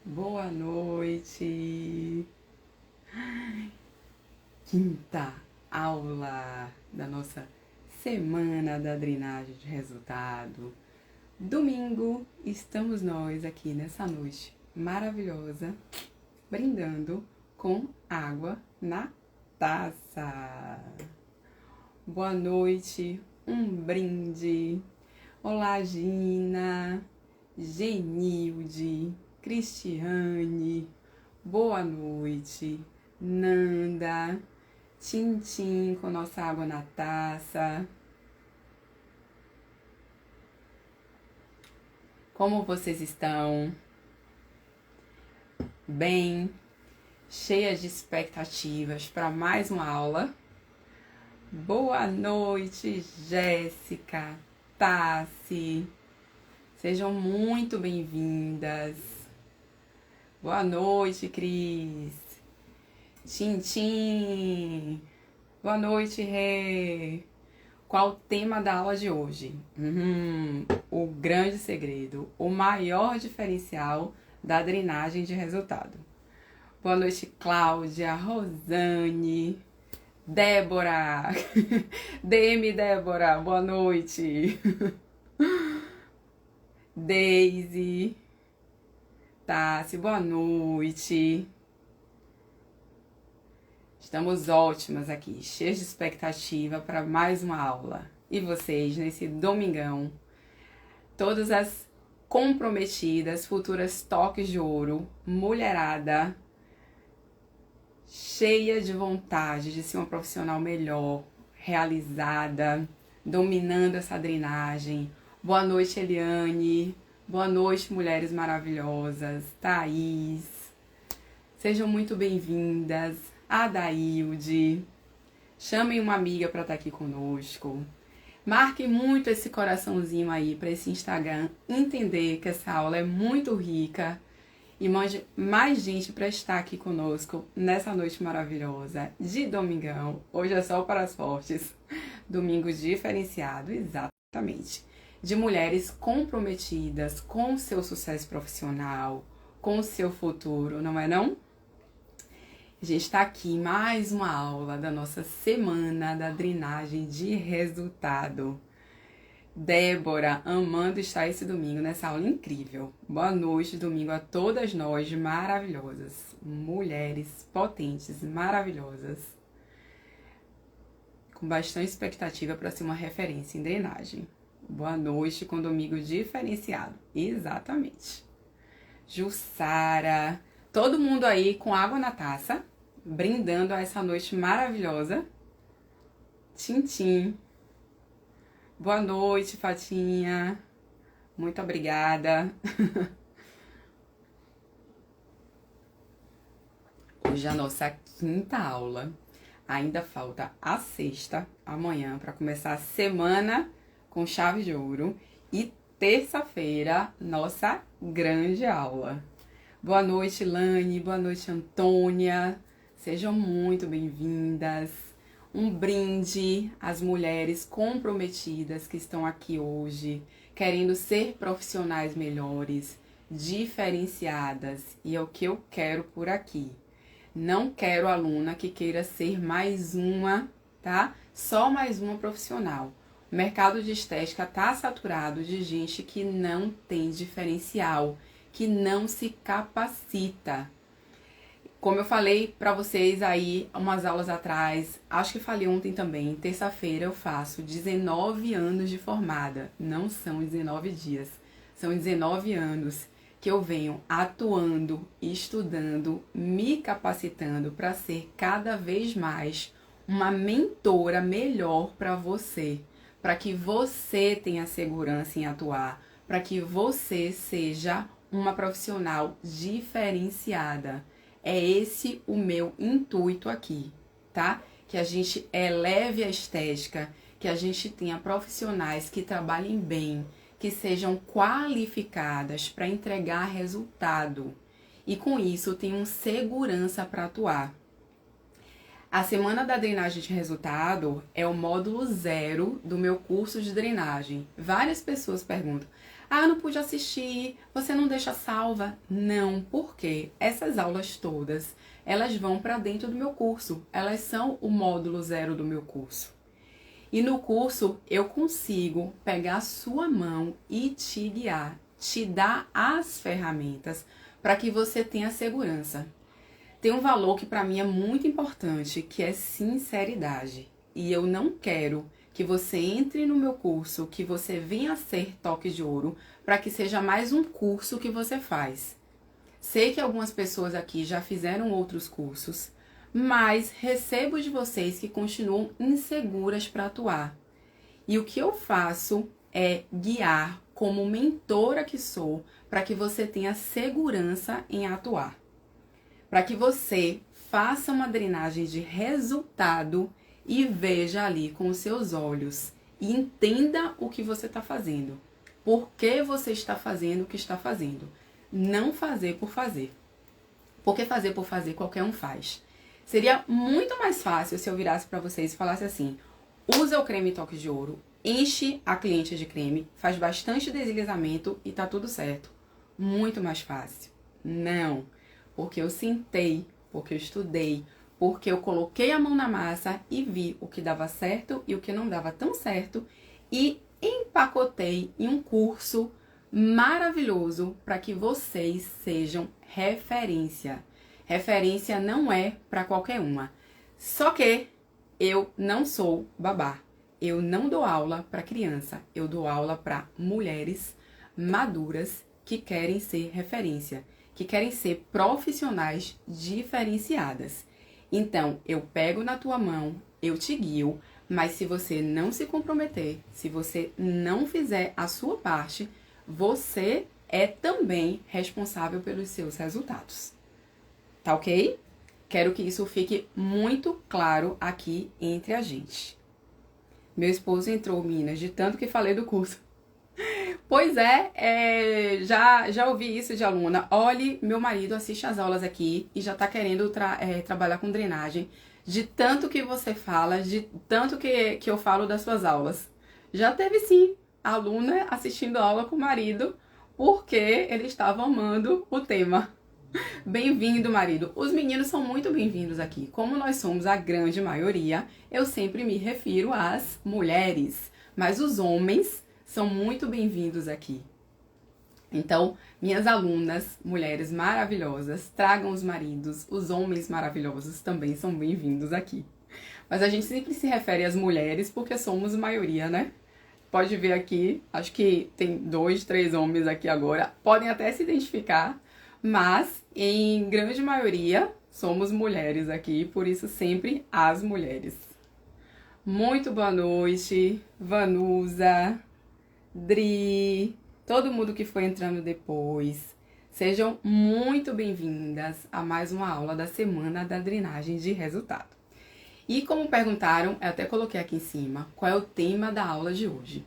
Boa noite! Quinta aula da nossa semana da drenagem de resultado. Domingo, estamos nós aqui nessa noite maravilhosa, brindando com água na taça. Boa noite, um brinde. Olá, Gina, Genilde, Cristiane, boa noite, Nanda, Tintim com nossa água na taça. Como vocês estão? Bem? Cheias de expectativas para mais uma aula? Boa noite, Jéssica, Tassi. Sejam muito bem-vindas. Boa noite, Cris. Tintim. Boa noite, Rê. Qual o tema da aula de hoje? O grande segredo, o maior diferencial da drenagem de resultado. Boa noite, Cláudia, Rosane, Débora. DM Débora, boa noite. Daisy, Tassi, boa noite. Estamos ótimas aqui, cheias de expectativa para mais uma aula. E vocês, nesse domingão, todas as comprometidas, futuras toques de ouro, mulherada, cheia de vontade de ser uma profissional melhor, realizada, dominando essa drenagem. Boa noite, Eliane. Boa noite, mulheres maravilhosas. Thaís. Sejam muito bem-vindas. Adailde. Chamem uma amiga para estar aqui conosco. Marquem muito esse coraçãozinho aí para esse Instagram entender que essa aula é muito rica e mande mais gente para estar aqui conosco nessa noite maravilhosa de domingão. Hoje é só para as fortes. Domingo diferenciado, exatamente. De mulheres comprometidas com o seu sucesso profissional, com o seu futuro, não é não? A gente está aqui em mais uma aula da nossa semana da drenagem de resultado. Débora, amando estar esse domingo nessa aula incrível. Boa noite, domingo a todas nós maravilhosas, mulheres potentes, maravilhosas, com bastante expectativa para ser uma referência em drenagem. Boa noite com domingo diferenciado. Exatamente. Jussara. Todo mundo aí com água na taça, brindando a essa noite maravilhosa. Tintim. Boa noite, Fatinha. Muito obrigada. Hoje é a nossa quinta aula. Ainda falta a sexta, amanhã, para começar a semana com chave de ouro, e terça-feira, nossa grande aula. Boa noite, Lane, boa noite, Antônia, sejam muito bem-vindas. Um brinde às mulheres comprometidas que estão aqui hoje, querendo ser profissionais melhores, diferenciadas, e é o que eu quero por aqui. Não quero aluna que queira ser mais uma, tá? Só mais uma profissional. O mercado de estética está saturado de gente que não tem diferencial, que não se capacita. Como eu falei para vocês aí umas aulas atrás, acho que falei ontem também, terça-feira eu faço 19 anos de formada. Não são 19 dias, são 19 anos que eu venho atuando, estudando, me capacitando para ser cada vez mais uma mentora melhor para você. Para que você tenha segurança em atuar, para que você seja uma profissional diferenciada. É esse o meu intuito aqui, tá? Que a gente eleve a estética, que a gente tenha profissionais que trabalhem bem, que sejam qualificadas para entregar resultado. E com isso tenham segurança para atuar. A semana da drenagem de resultado é o módulo 0 do meu curso de drenagem. Várias pessoas perguntam, Ah, eu não pude assistir, você não deixa salva? Não, porque essas aulas todas, elas vão para dentro do meu curso. Elas são o módulo 0 do meu curso. E no curso eu consigo pegar a sua mão e te guiar, te dar as ferramentas para que você tenha segurança. Tem um valor que para mim é muito importante, que é sinceridade. E eu não quero que você entre no meu curso, que você venha a ser Toque de Ouro, para que seja mais um curso que você faz. Sei que algumas pessoas aqui já fizeram outros cursos, mas recebo de vocês que continuam inseguras para atuar. E o que eu faço é guiar como mentora que sou, para que você tenha segurança em atuar. Para que você faça uma drenagem de resultado e veja ali com os seus olhos e entenda o que você está fazendo. Por que você está fazendo o que está fazendo? Não fazer por fazer. Porque fazer por fazer qualquer um faz. Seria muito mais fácil se eu virasse para vocês e falasse assim: usa o creme Toque de Ouro, enche a cliente de creme, faz bastante deslizamento e tá tudo certo. Muito mais fácil. Não. Porque eu sentei, porque eu estudei, porque eu coloquei a mão na massa e vi o que dava certo e o que não dava tão certo e empacotei em um curso maravilhoso para que vocês sejam referência. Referência não é para qualquer uma. Só que eu não sou babá. Eu não dou aula para criança. Eu dou aula para mulheres maduras que querem ser referência, que querem ser profissionais diferenciadas. Então, eu pego na tua mão, eu te guio, mas se você não se comprometer, se você não fizer a sua parte, você é também responsável pelos seus resultados. Tá ok? Quero que isso fique muito claro aqui entre a gente. Meu esposo entrou, Minas, de tanto que falei do curso. Pois é, já ouvi isso de aluna. Olhe, meu marido assiste as aulas aqui e já tá querendo trabalhar com drenagem. De tanto que você fala, de tanto que eu falo das suas aulas. Já teve sim aluna assistindo a aula com o marido porque ele estava amando o tema. Bem-vindo, marido. Os meninos são muito bem-vindos aqui. Como nós somos a grande maioria, eu sempre me refiro às mulheres. Mas os homens são muito bem-vindos aqui. Então, minhas alunas, mulheres maravilhosas, tragam os maridos, os homens maravilhosos também são bem-vindos aqui. Mas a gente sempre se refere às mulheres porque somos maioria, né? Pode ver aqui, acho que tem 2, 3 homens aqui agora, podem até se identificar, mas em grande maioria somos mulheres aqui, por isso sempre as mulheres. Muito boa noite, Vanusa, Dri, todo mundo que foi entrando depois. Sejam muito bem-vindas a mais uma aula da semana da drenagem de resultado. E como perguntaram, eu até coloquei aqui em cima, qual é o tema da aula de hoje.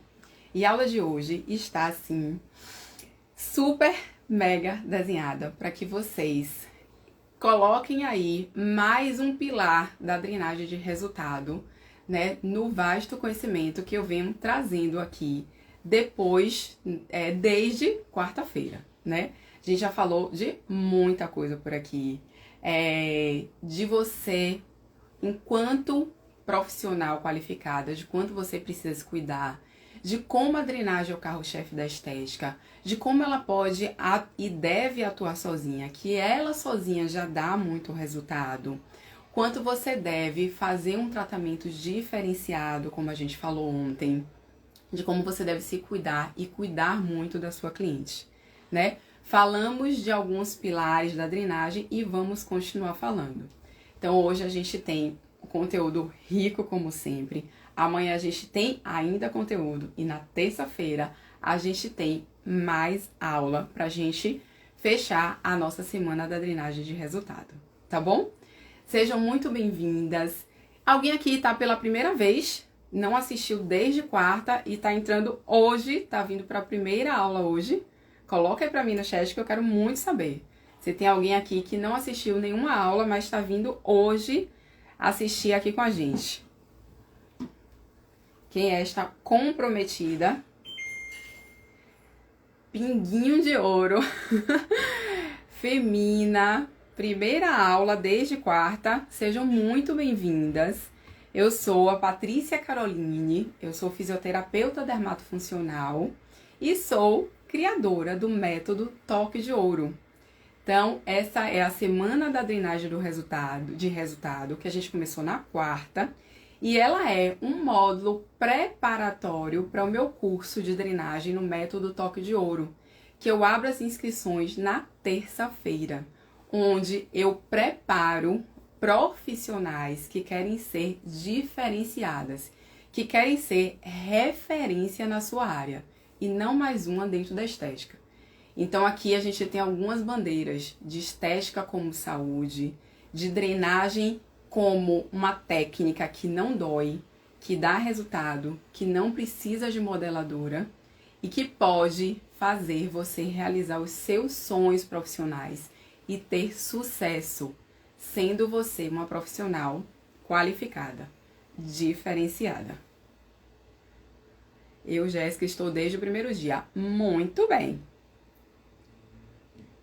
E a aula de hoje está assim, super mega desenhada para que vocês coloquem aí mais um pilar da drenagem de resultado, né, no vasto conhecimento que eu venho trazendo aqui depois, desde quarta-feira, né? A gente já falou de muita coisa por aqui, de você, enquanto profissional qualificada, de quanto você precisa se cuidar, de como a drenagem é o carro-chefe da estética, de como ela pode e deve atuar sozinha, que ela sozinha já dá muito resultado, quanto você deve fazer um tratamento diferenciado, como a gente falou ontem, de como você deve se cuidar e cuidar muito da sua cliente, né? Falamos de alguns pilares da drenagem e vamos continuar falando. Então hoje a gente tem o conteúdo rico como sempre, amanhã a gente tem ainda conteúdo e na terça-feira a gente tem mais aula pra gente fechar a nossa semana da drenagem de resultado, tá bom? Sejam muito bem-vindas. Alguém aqui tá pela primeira vez, não assistiu desde quarta e tá entrando hoje, tá vindo pra primeira aula hoje? Coloca aí pra mim no chat que eu quero muito saber. Se tem alguém aqui que não assistiu nenhuma aula, mas tá vindo hoje assistir aqui com a gente. Quem está comprometida pinguinho de ouro, Femina, primeira aula desde quarta, sejam muito bem-vindas. Eu sou a Patrícia Caroline, eu sou fisioterapeuta dermatofuncional e sou criadora do método Toque de Ouro. Então, essa é a semana da drenagem de resultado, que a gente começou na quarta, e ela é um módulo preparatório para o meu curso de drenagem no método Toque de Ouro, que eu abro as inscrições na terça-feira, onde eu preparo profissionais que querem ser diferenciadas, que querem ser referência na sua área, e não mais uma dentro da estética. Então aqui a gente tem algumas bandeiras de estética como saúde, de drenagem como uma técnica que não dói, que dá resultado, que não precisa de modeladora e que pode fazer você realizar os seus sonhos profissionais e ter sucesso, sendo você uma profissional qualificada, diferenciada. Eu, Jéssica, estou desde o primeiro dia. Muito bem.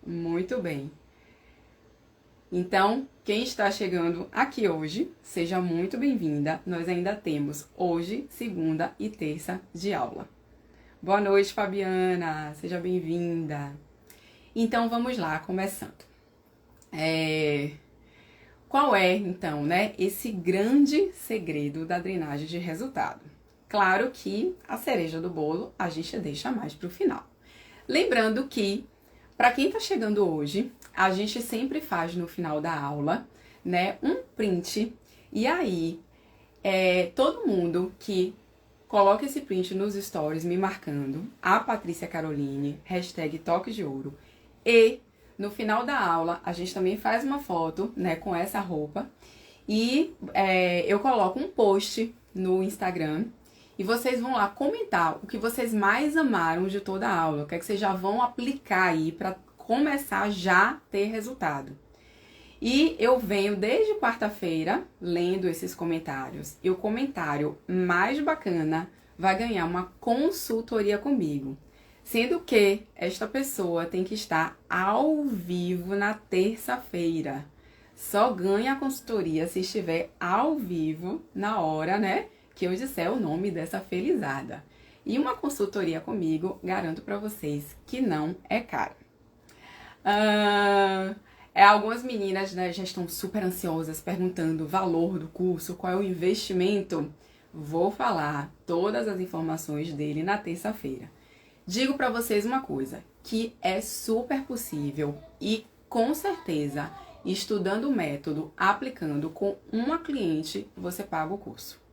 Muito bem. Então, quem está chegando aqui hoje, seja muito bem-vinda. Nós ainda temos hoje, segunda e terça de aula. Boa noite, Fabiana. Seja bem-vinda. Então, vamos lá, começando. Qual é, então, né, esse grande segredo da drenagem de resultado? Claro que a cereja do bolo a gente deixa mais para o final. Lembrando que para quem está chegando hoje, a gente sempre faz no final da aula, né, um print. E aí, todo mundo que coloca esse print nos stories me marcando, a Patrícia Caroline, hashtag Toque de Ouro. E no final da aula, a gente também faz uma foto, né, com essa roupa. E eu coloco um post no Instagram. E vocês vão lá comentar o que vocês mais amaram de toda a aula, o que é que vocês já vão aplicar aí para começar já a ter resultado. E eu venho desde quarta-feira lendo esses comentários. E o comentário mais bacana vai ganhar uma consultoria comigo. Sendo que esta pessoa tem que estar ao vivo na terça-feira. Só ganha a consultoria se estiver ao vivo na hora, né, que eu disser o nome dessa felizada. E uma consultoria comigo, garanto para vocês que não é cara. Algumas meninas, né, já estão super ansiosas perguntando o valor do curso, qual é o investimento. Vou falar todas as informações dele na terça-feira. Digo para vocês uma coisa, que é super possível e com certeza, estudando o método, aplicando com uma cliente, você paga o curso.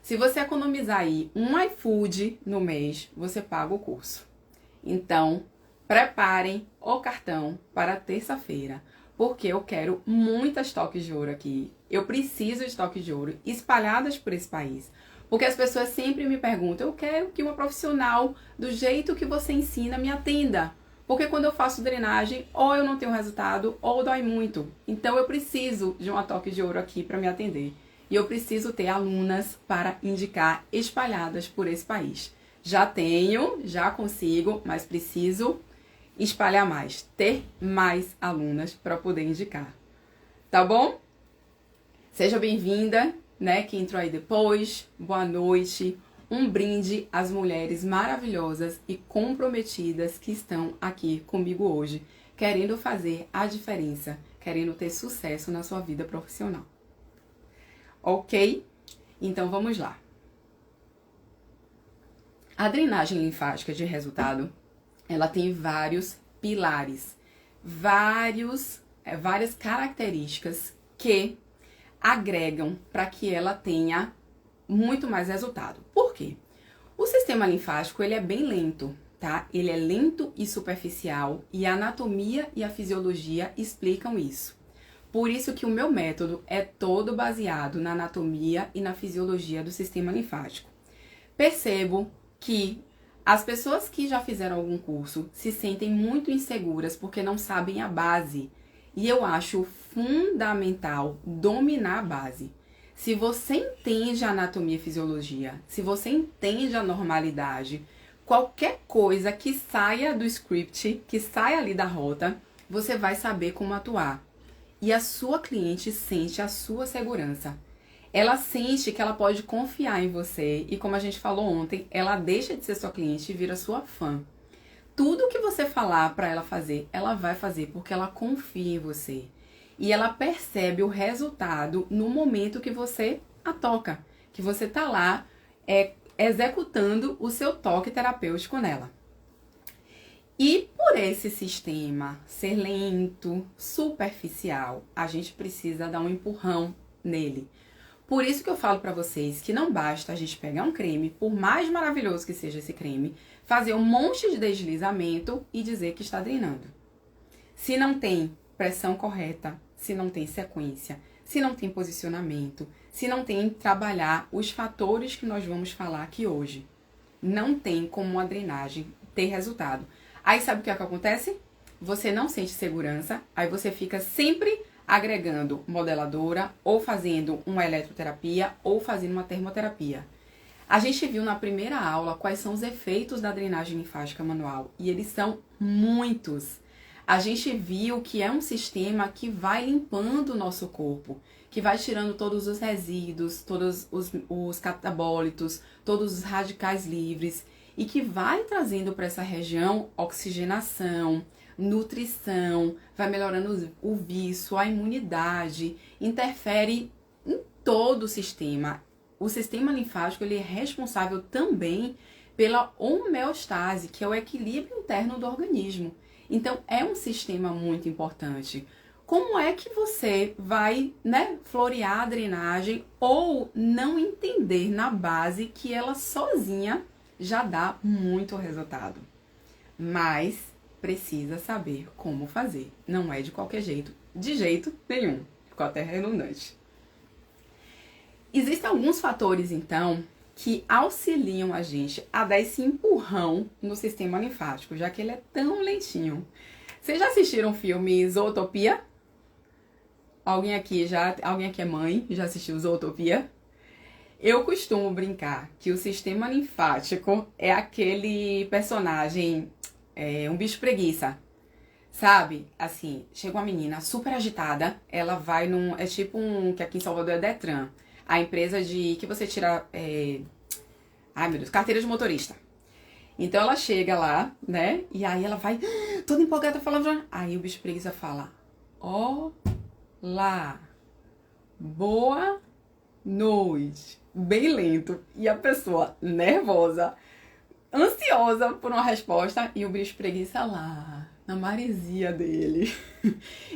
Se você economizar aí um iFood no mês, você paga o curso. Então, preparem o cartão para terça-feira, porque eu quero muitas toques de ouro aqui. Eu preciso de toques de ouro espalhadas por esse país. Porque as pessoas sempre me perguntam, eu quero que uma profissional, do jeito que você ensina, me atenda. Porque quando eu faço drenagem, ou eu não tenho resultado, ou dói muito. Então, eu preciso de uma toque de ouro aqui para me atender. E eu preciso ter alunas para indicar espalhadas por esse país. Já tenho, já consigo, mas preciso espalhar mais. Ter mais alunas para poder indicar. Tá bom? Seja bem-vinda, né? Que entrou aí depois. Boa noite. Um brinde às mulheres maravilhosas e comprometidas que estão aqui comigo hoje, querendo fazer a diferença, querendo ter sucesso na sua vida profissional. Ok? Então vamos lá. A drenagem linfática de resultado, ela tem vários pilares, várias características que agregam para que ela tenha muito mais resultado. Por quê? O sistema linfático, ele é bem lento, tá? Ele é lento e superficial e a anatomia e a fisiologia explicam isso. Por isso que o meu método é todo baseado na anatomia e na fisiologia do sistema linfático. Percebo que as pessoas que já fizeram algum curso se sentem muito inseguras porque não sabem a base. E eu acho fundamental dominar a base. Se você entende a anatomia e fisiologia, se você entende a normalidade, Qualquer coisa que saia do script, que saia ali da rota, você vai saber como atuar. E a sua cliente sente a sua segurança. Ela sente que ela pode confiar em você e, como a gente falou ontem, ela deixa de ser sua cliente e vira sua fã. Tudo que você falar para ela fazer, ela vai fazer porque ela confia em você. E ela percebe o resultado no momento que você a toca, que você tá lá executando o seu toque terapêutico nela. E por esse sistema ser lento, superficial, a gente precisa dar um empurrão nele. Por isso que eu falo pra vocês que não basta a gente pegar um creme, por mais maravilhoso que seja esse creme, fazer um monte de deslizamento e dizer que está drenando. Se não tem pressão correta, se não tem sequência, se não tem posicionamento, se não tem trabalhar os fatores que nós vamos falar aqui hoje, não tem como a drenagem ter resultado. Aí sabe o que é que acontece? Você não sente segurança, aí você fica sempre agregando modeladora, ou fazendo uma eletroterapia, ou fazendo uma termoterapia. A gente viu na primeira aula quais são os efeitos da drenagem linfática manual, e eles são muitos. A gente viu que é um sistema que vai limpando o nosso corpo, que vai tirando todos os resíduos, todos os catabólitos, todos os radicais livres, e que vai trazendo para essa região oxigenação, nutrição, vai melhorando o vício, a imunidade, interfere em todo o sistema. O sistema linfático ele é responsável também pela homeostase, que é o equilíbrio interno do organismo. Então, é um sistema muito importante. Como é que você vai, florear a drenagem ou não entender na base que ela sozinha já dá muito resultado? Mas precisa saber como fazer. Não é de qualquer jeito, de jeito nenhum. Ficou até redundante. Existem alguns fatores, então, que auxiliam a gente a dar esse empurrão no sistema linfático, já que ele é tão lentinho. Vocês já assistiram o filme Zootopia? Alguém aqui é mãe, já assistiu Zootopia? Eu costumo brincar que o sistema linfático é aquele personagem, um bicho preguiça. Sabe? Assim, chega uma menina super agitada, ela vai num... É tipo que aqui em Salvador é Detran. A empresa que você tira... Ai, meu Deus, carteira de motorista. Então ela chega lá, né? E aí ela vai toda empolgada falando. Aí o bicho preguiça fala: olá, boa noite. Bem lento. E a pessoa nervosa, ansiosa por uma resposta. E o bicho preguiça lá, na maresia dele.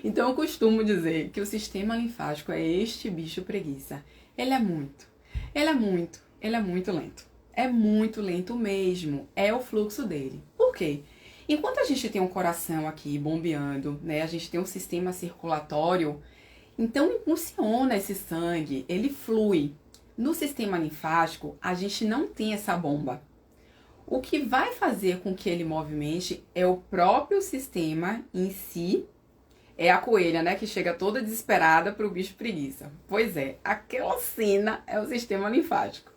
Então eu costumo dizer que o sistema linfático é este bicho preguiça. Ele é muito lento. É muito lento mesmo, é o fluxo dele. Por quê? Enquanto a gente tem um coração aqui bombeando, né, a gente tem um sistema circulatório, então impulsiona esse sangue, ele flui. No sistema linfático, a gente não tem essa bomba. O que vai fazer com que ele movimente é o próprio sistema em si. É a coelha, né, que chega toda desesperada pro bicho preguiça. Pois é, aquela cena é o sistema linfático.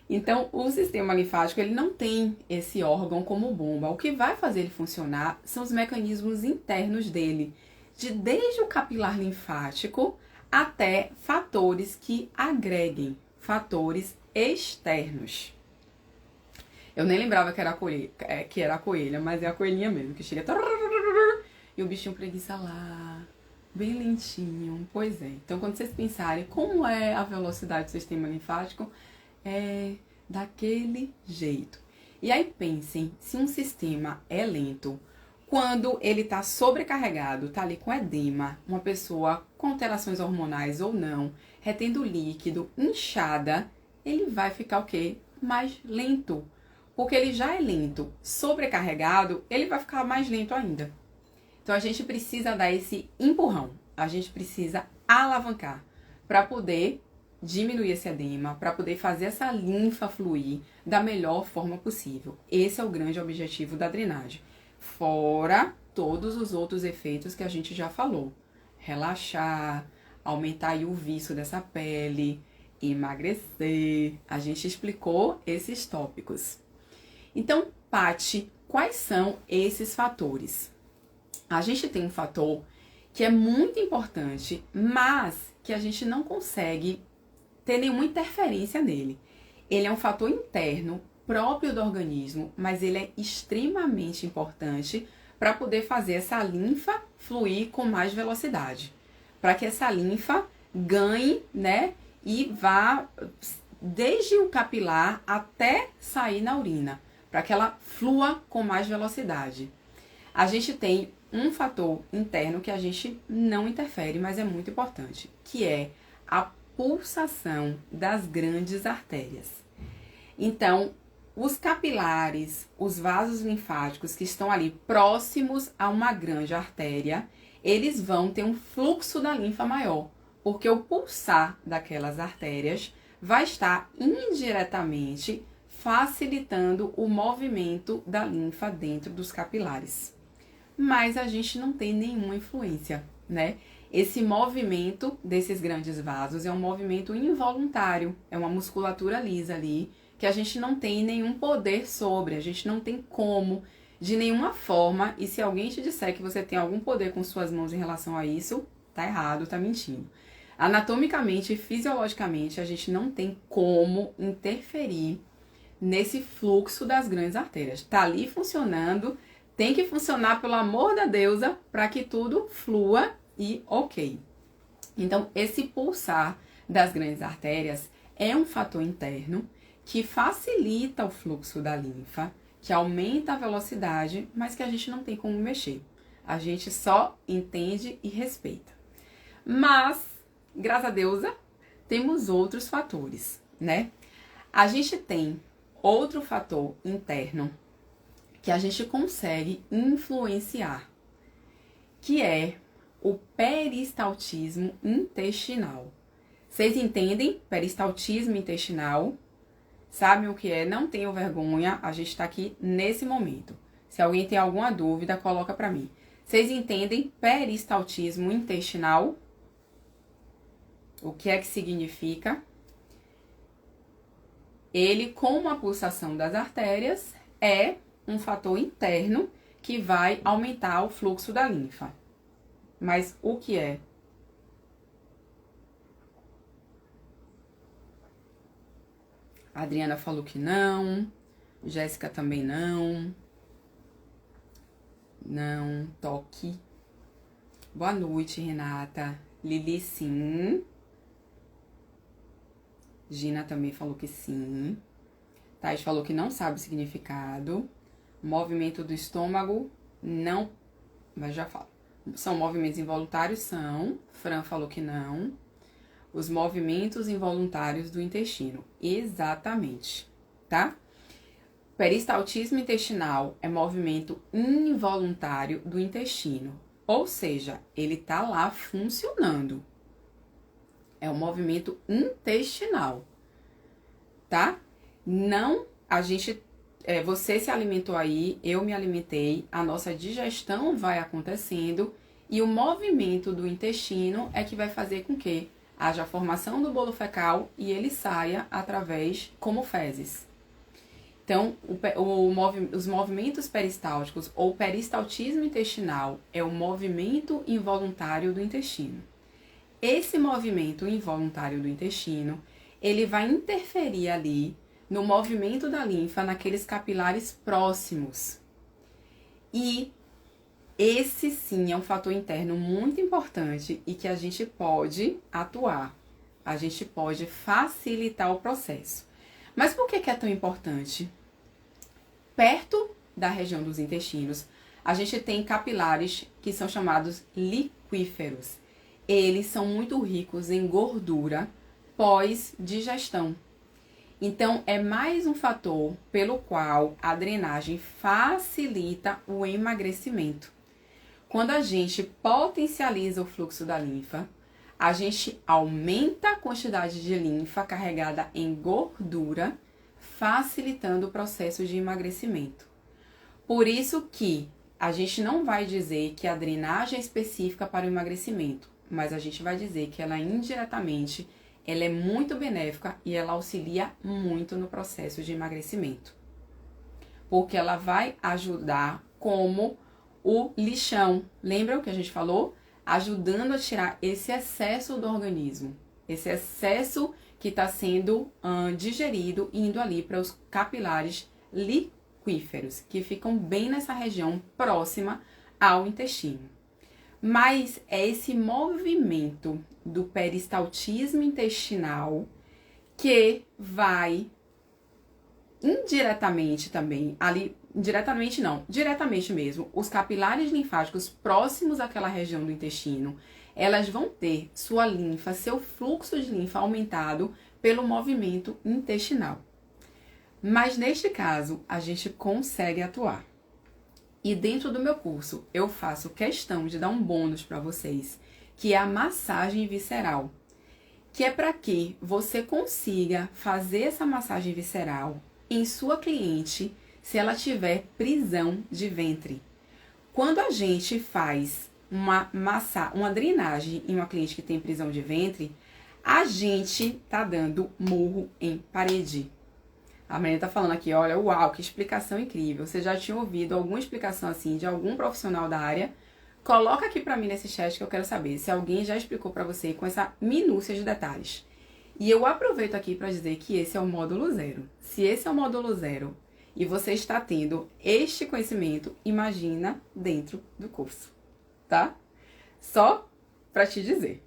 Então, o sistema linfático ele não tem esse órgão como bomba. O que vai fazer ele funcionar são os mecanismos internos dele, desde o capilar linfático até fatores que agreguem, fatores externos. Eu nem lembrava que era a coelha, mas é a coelhinha mesmo, que chega... E o bichinho preguiça lá, bem lentinho. Pois é. Então, quando vocês pensarem como é a velocidade do sistema linfático, é daquele jeito. E aí pensem, se um sistema é lento, quando ele está sobrecarregado, está ali com edema, uma pessoa com alterações hormonais ou não, retendo líquido, inchada, ele vai ficar o quê? Mais lento. Porque ele já é lento, sobrecarregado, ele vai ficar mais lento ainda. Então a gente precisa dar esse empurrão, a gente precisa alavancar para poder diminuir esse edema, para poder fazer essa linfa fluir da melhor forma possível. Esse é o grande objetivo da drenagem. Fora todos os outros efeitos que a gente já falou. Relaxar, aumentar aí o vício dessa pele, emagrecer. A gente explicou esses tópicos. Então, Paty, quais são esses fatores? A gente tem um fator que é muito importante, mas que a gente não consegue ter nenhuma interferência nele. Ele é um fator interno, próprio do organismo, mas ele é extremamente importante para poder fazer essa linfa fluir com mais velocidade. Para que essa linfa ganhe, né, e vá desde o capilar até sair na urina, para que ela flua com mais velocidade. A gente tem um fator interno que a gente não interfere, mas é muito importante, que é a pulsação das grandes artérias. Então, os capilares, os vasos linfáticos que estão ali próximos a uma grande artéria, eles vão ter um fluxo da linfa maior, porque o pulsar daquelas artérias vai estar indiretamente facilitando o movimento da linfa dentro dos capilares. Mas a gente não tem nenhuma influência, né? Esse movimento desses grandes vasos é um movimento involuntário, é uma musculatura lisa ali, que a gente não tem nenhum poder sobre, a gente não tem como, de nenhuma forma, e se alguém te disser que você tem algum poder com suas mãos em relação a isso, tá errado, tá mentindo. Anatomicamente e fisiologicamente, a gente não tem como interferir nesse fluxo das grandes artérias. Tá ali funcionando, tem que funcionar pelo amor da deusa para que tudo flua e ok. Então, esse pulsar das grandes artérias é um fator interno que facilita o fluxo da linfa, que aumenta a velocidade, mas que a gente não tem como mexer. A gente só entende e respeita. Mas, graças a deusa, temos outros fatores, né? A gente tem outro fator interno que a gente consegue influenciar, que é o peristaltismo intestinal. Vocês entendem? Peristaltismo intestinal. Sabem o que é? Não tenham vergonha, a gente está aqui nesse momento. Se alguém tem alguma dúvida, coloca para mim. Vocês entendem peristaltismo intestinal? O que é que significa? Ele, com a pulsação das artérias, é um fator interno que vai aumentar o fluxo da linfa. Mas o que é? A Adriana falou que não. Jéssica também não. Não, toque. Boa noite, Renata. Lili, sim. Gina também falou que sim. Thais falou que não sabe o significado. Movimento do estômago, não. Mas já falo. São movimentos involuntários? São. Fran falou que não. Os movimentos involuntários do intestino. Exatamente, tá? Peristaltismo intestinal é movimento involuntário do intestino. Ou seja, ele tá lá funcionando. É um movimento intestinal, tá? Não, a gente... você se alimentou aí, eu me alimentei, a nossa digestão vai acontecendo e o movimento do intestino é que vai fazer com que haja a formação do bolo fecal e ele saia através como fezes. Então, os movimentos peristálticos ou peristaltismo intestinal é o movimento involuntário do intestino. Esse movimento involuntário do intestino, ele vai interferir ali no movimento da linfa naqueles capilares próximos. E esse sim é um fator interno muito importante e que a gente pode atuar. A gente pode facilitar o processo. Mas por que é tão importante? Perto da região dos intestinos, a gente tem capilares que são chamados liquíferos. Eles são muito ricos em gordura pós-digestão. Então, é mais um fator pelo qual a drenagem facilita o emagrecimento. Quando a gente potencializa o fluxo da linfa, a gente aumenta a quantidade de linfa carregada em gordura, facilitando o processo de emagrecimento. Por isso que a gente não vai dizer que a drenagem é específica para o emagrecimento, mas a gente vai dizer que ela indiretamente, ela é muito benéfica e ela auxilia muito no processo de emagrecimento. porque ela vai ajudar como o lixão. Lembram que a gente falou? Ajudando a tirar esse excesso do organismo, esse excesso que está sendo digerido, indo ali para os capilares liquíferos, que ficam bem nessa região próxima ao intestino. Mas é esse movimento do peristaltismo intestinal que vai indiretamente também, ali, indiretamente não, diretamente mesmo, os capilares linfáticos próximos àquela região do intestino, elas vão ter sua linfa, seu fluxo de linfa aumentado pelo movimento intestinal. Mas neste caso, a gente consegue atuar. E dentro do meu curso, eu faço questão de dar um bônus para vocês, que é a massagem visceral, que é para que você consiga fazer essa massagem visceral em sua cliente se ela tiver prisão de ventre. Quando a gente faz uma drenagem em uma cliente que tem prisão de ventre, a gente tá dando murro em parede. A Maria tá falando aqui, olha, uau, que explicação incrível. Você já tinha ouvido alguma explicação assim de algum profissional da área? Coloca aqui pra mim nesse chat que eu quero saber se alguém já explicou pra você com essa minúcia de detalhes. E eu aproveito aqui para dizer que esse é o módulo 0. Se esse é o módulo 0 e você está tendo este conhecimento, imagina dentro do curso, tá? Só para te dizer.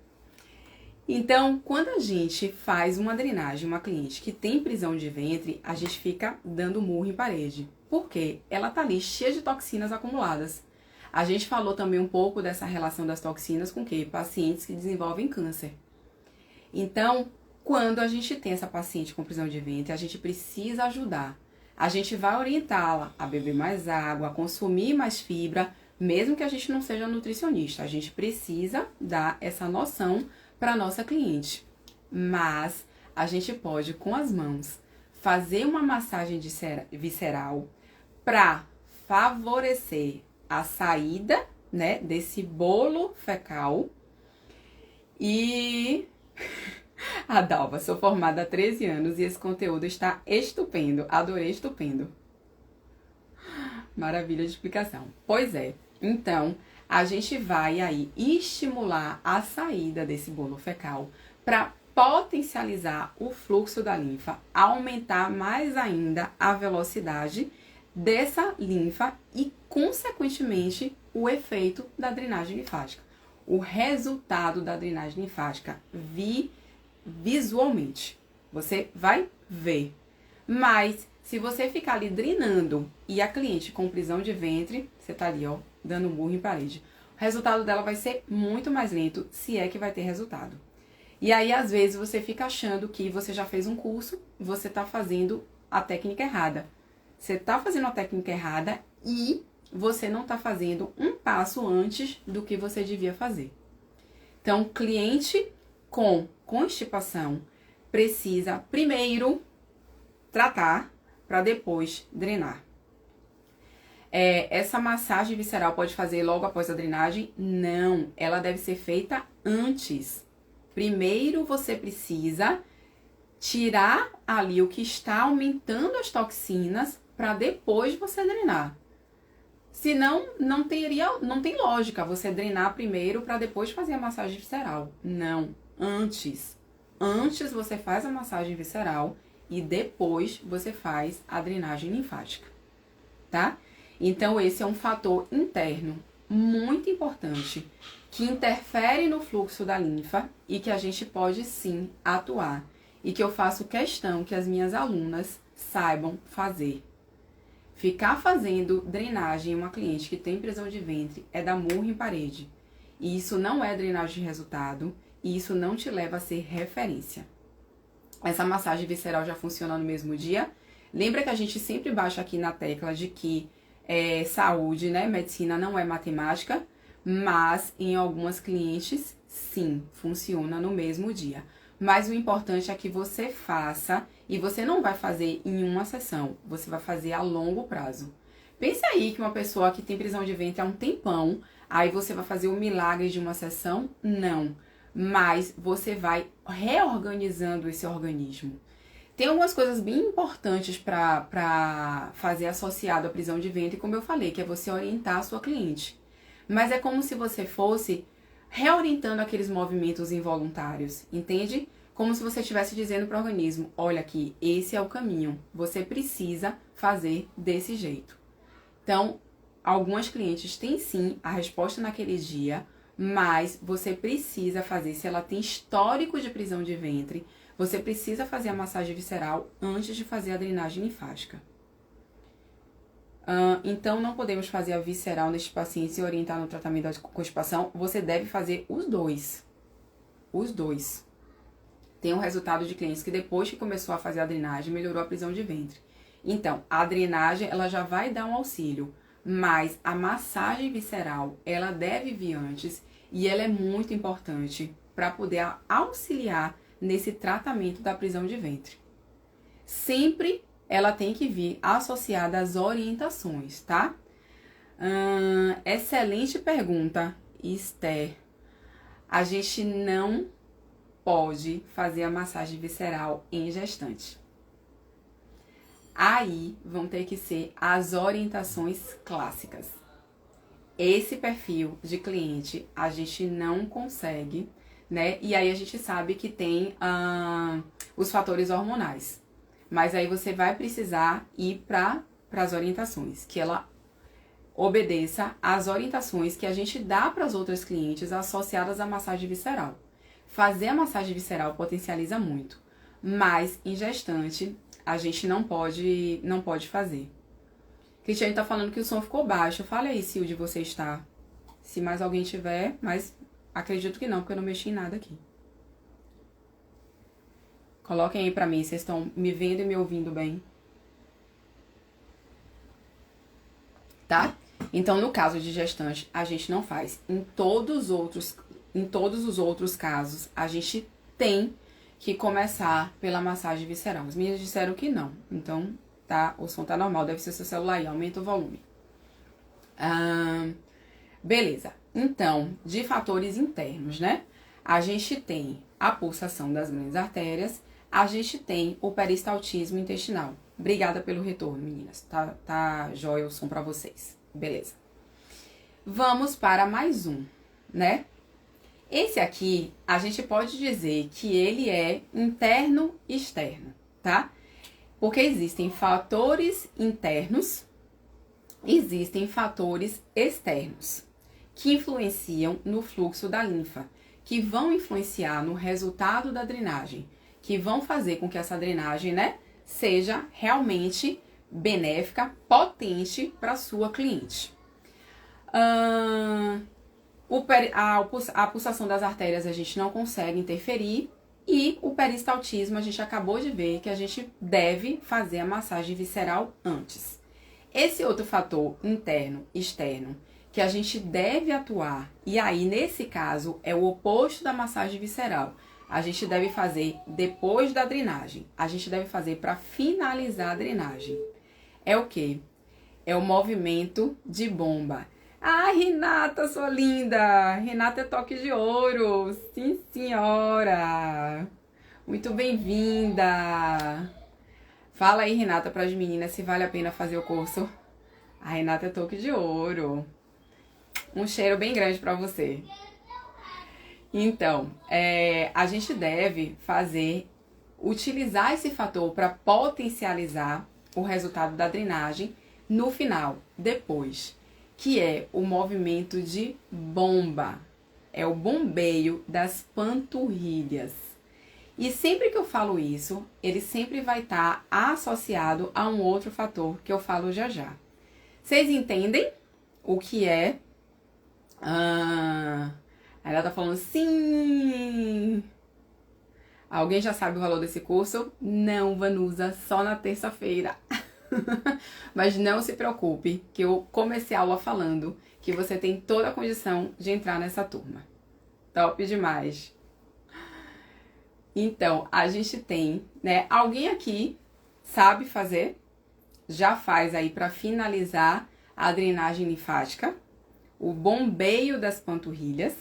Então, quando a gente faz uma drenagem, uma cliente que tem prisão de ventre, a gente fica dando murro em parede. Por quê? Ela tá ali cheia de toxinas acumuladas. A gente falou também um pouco dessa relação das toxinas com o quê? Pacientes que desenvolvem câncer. Então, quando a gente tem essa paciente com prisão de ventre, a gente precisa ajudar. A gente vai orientá-la a beber mais água, a consumir mais fibra, mesmo que a gente não seja nutricionista. A gente precisa dar essa noção para nossa cliente. Mas a gente pode, com as mãos, fazer uma massagem visceral para favorecer a saída, né, desse bolo fecal. E a Dalva, sou formada há 13 anos e esse conteúdo está estupendo. Adorei, estupendo. Maravilha de explicação. Pois é, então a gente vai aí estimular a saída desse bolo fecal para potencializar o fluxo da linfa, aumentar mais ainda a velocidade dessa linfa e, consequentemente, o efeito da drenagem linfática. O resultado da drenagem linfática visualmente. Você vai ver. Mas, se você ficar ali drenando e a cliente com prisão de ventre, você tá ali, ó, dando murro em parede. O resultado dela vai ser muito mais lento, se é que vai ter resultado. E aí, às vezes, você fica achando que você já fez um curso, você tá fazendo a técnica errada. Você tá fazendo a técnica errada e você não tá fazendo um passo antes do que você devia fazer. Então, cliente com constipação precisa primeiro tratar para depois drenar. Essa massagem visceral pode fazer logo após a drenagem? Não, ela deve ser feita antes. Primeiro você precisa tirar ali o que está aumentando as toxinas para depois você drenar. Senão, não tem lógica você drenar primeiro para depois fazer a massagem visceral. Não, antes. Antes você faz a massagem visceral e depois você faz a drenagem linfática, tá? Então, esse é um fator interno muito importante que interfere no fluxo da linfa e que a gente pode sim atuar e que eu faço questão que as minhas alunas saibam fazer. Ficar fazendo drenagem em uma cliente que tem prisão de ventre é dar murro em parede. E isso não é drenagem de resultado e isso não te leva a ser referência. Essa massagem visceral já funciona no mesmo dia. Lembra que a gente sempre baixa aqui na tecla de que saúde, né? Medicina não é matemática, mas em algumas clientes, sim, funciona no mesmo dia. Mas o importante é que você faça, e você não vai fazer em uma sessão, você vai fazer a longo prazo. Pensa aí que uma pessoa que tem prisão de ventre há um tempão, aí você vai fazer o milagre de uma sessão? Não. Mas você vai reorganizando esse organismo. Tem algumas coisas bem importantes para fazer associado à prisão de ventre, como eu falei, que é você orientar a sua cliente. Mas é como se você fosse reorientando aqueles movimentos involuntários, entende? Como se você estivesse dizendo para o organismo, olha aqui, esse é o caminho, você precisa fazer desse jeito. Então, algumas clientes têm sim a resposta naquele dia, mas você precisa fazer, se ela tem histórico de prisão de ventre, você precisa fazer a massagem visceral antes de fazer a drenagem linfática. Então, não podemos fazer a visceral nesses pacientes e orientar no tratamento da constipação. Você deve fazer os dois. Os dois. Tem um resultado de clientes que depois que começou a fazer a drenagem, melhorou a prisão de ventre. Então, a drenagem, ela já vai dar um auxílio, mas a massagem visceral, ela deve vir antes e ela é muito importante para poder auxiliar nesse tratamento da prisão de ventre. Sempre ela tem que vir associada às orientações, tá? Excelente pergunta, Esther. A gente não pode fazer a massagem visceral em gestante. Aí vão ter que ser as orientações clássicas. Esse perfil de cliente a gente não consegue, né? E aí a gente sabe que tem os fatores hormonais. Mas aí você vai precisar ir para as orientações, que ela obedeça às orientações que a gente dá para as outras clientes associadas à massagem visceral. Fazer a massagem visceral potencializa muito, mas em gestante a gente não pode fazer. Cristiane tá falando que o som ficou baixo. Fala aí se o de você está. Se mais alguém tiver, mas acredito que não, porque eu não mexi em nada aqui. Coloquem aí pra mim, vocês estão me vendo e me ouvindo bem. Tá? Então, no caso de gestante, a gente não faz. Em todos os outros casos, a gente tem que começar pela massagem visceral. As meninas disseram que não. Então, tá, o som tá normal, deve ser seu celular aí, aumenta o volume. Beleza. Então, de fatores internos, né? A gente tem a pulsação das grandes artérias, a gente tem o peristaltismo intestinal. Obrigada pelo retorno, meninas. Tá jóia o som pra vocês. Beleza. Vamos para mais um, né? Esse aqui, a gente pode dizer que ele é interno e externo, tá? Porque existem fatores internos, existem fatores externos, que influenciam no fluxo da linfa, que vão influenciar no resultado da drenagem, que vão fazer com que essa drenagem, né, seja realmente benéfica, potente para a sua cliente. A pulsação das artérias a gente não consegue interferir e o peristaltismo a gente acabou de ver que a gente deve fazer a massagem visceral antes. Esse outro fator interno e externo que a gente deve atuar, e aí nesse caso é o oposto da massagem visceral, a gente deve fazer depois da drenagem, a gente deve fazer para finalizar a drenagem. É o quê? É o movimento de bomba. Ah, Renata, sua linda! Renata é toque de ouro! Sim, senhora! Muito bem-vinda! Fala aí, Renata, para as meninas se vale a pena fazer o curso. A Renata é toque de ouro. Um cheiro bem grande para você. Então, a gente deve utilizar esse fator para potencializar o resultado da drenagem no final, depois, que é o movimento de bomba. É o bombeio das panturrilhas. E sempre que eu falo isso, ele sempre vai estar associado a um outro fator que eu falo já já. Vocês entendem o que é? Ela tá falando sim! Alguém já sabe o valor desse curso? Não, Vanusa, só na terça-feira. Mas não se preocupe, que eu comecei a aula falando que você tem toda a condição de entrar nessa turma. Top demais! Então, a gente tem, né? Alguém aqui sabe fazer? Já faz aí para finalizar a drenagem linfática, o bombeio das panturrilhas.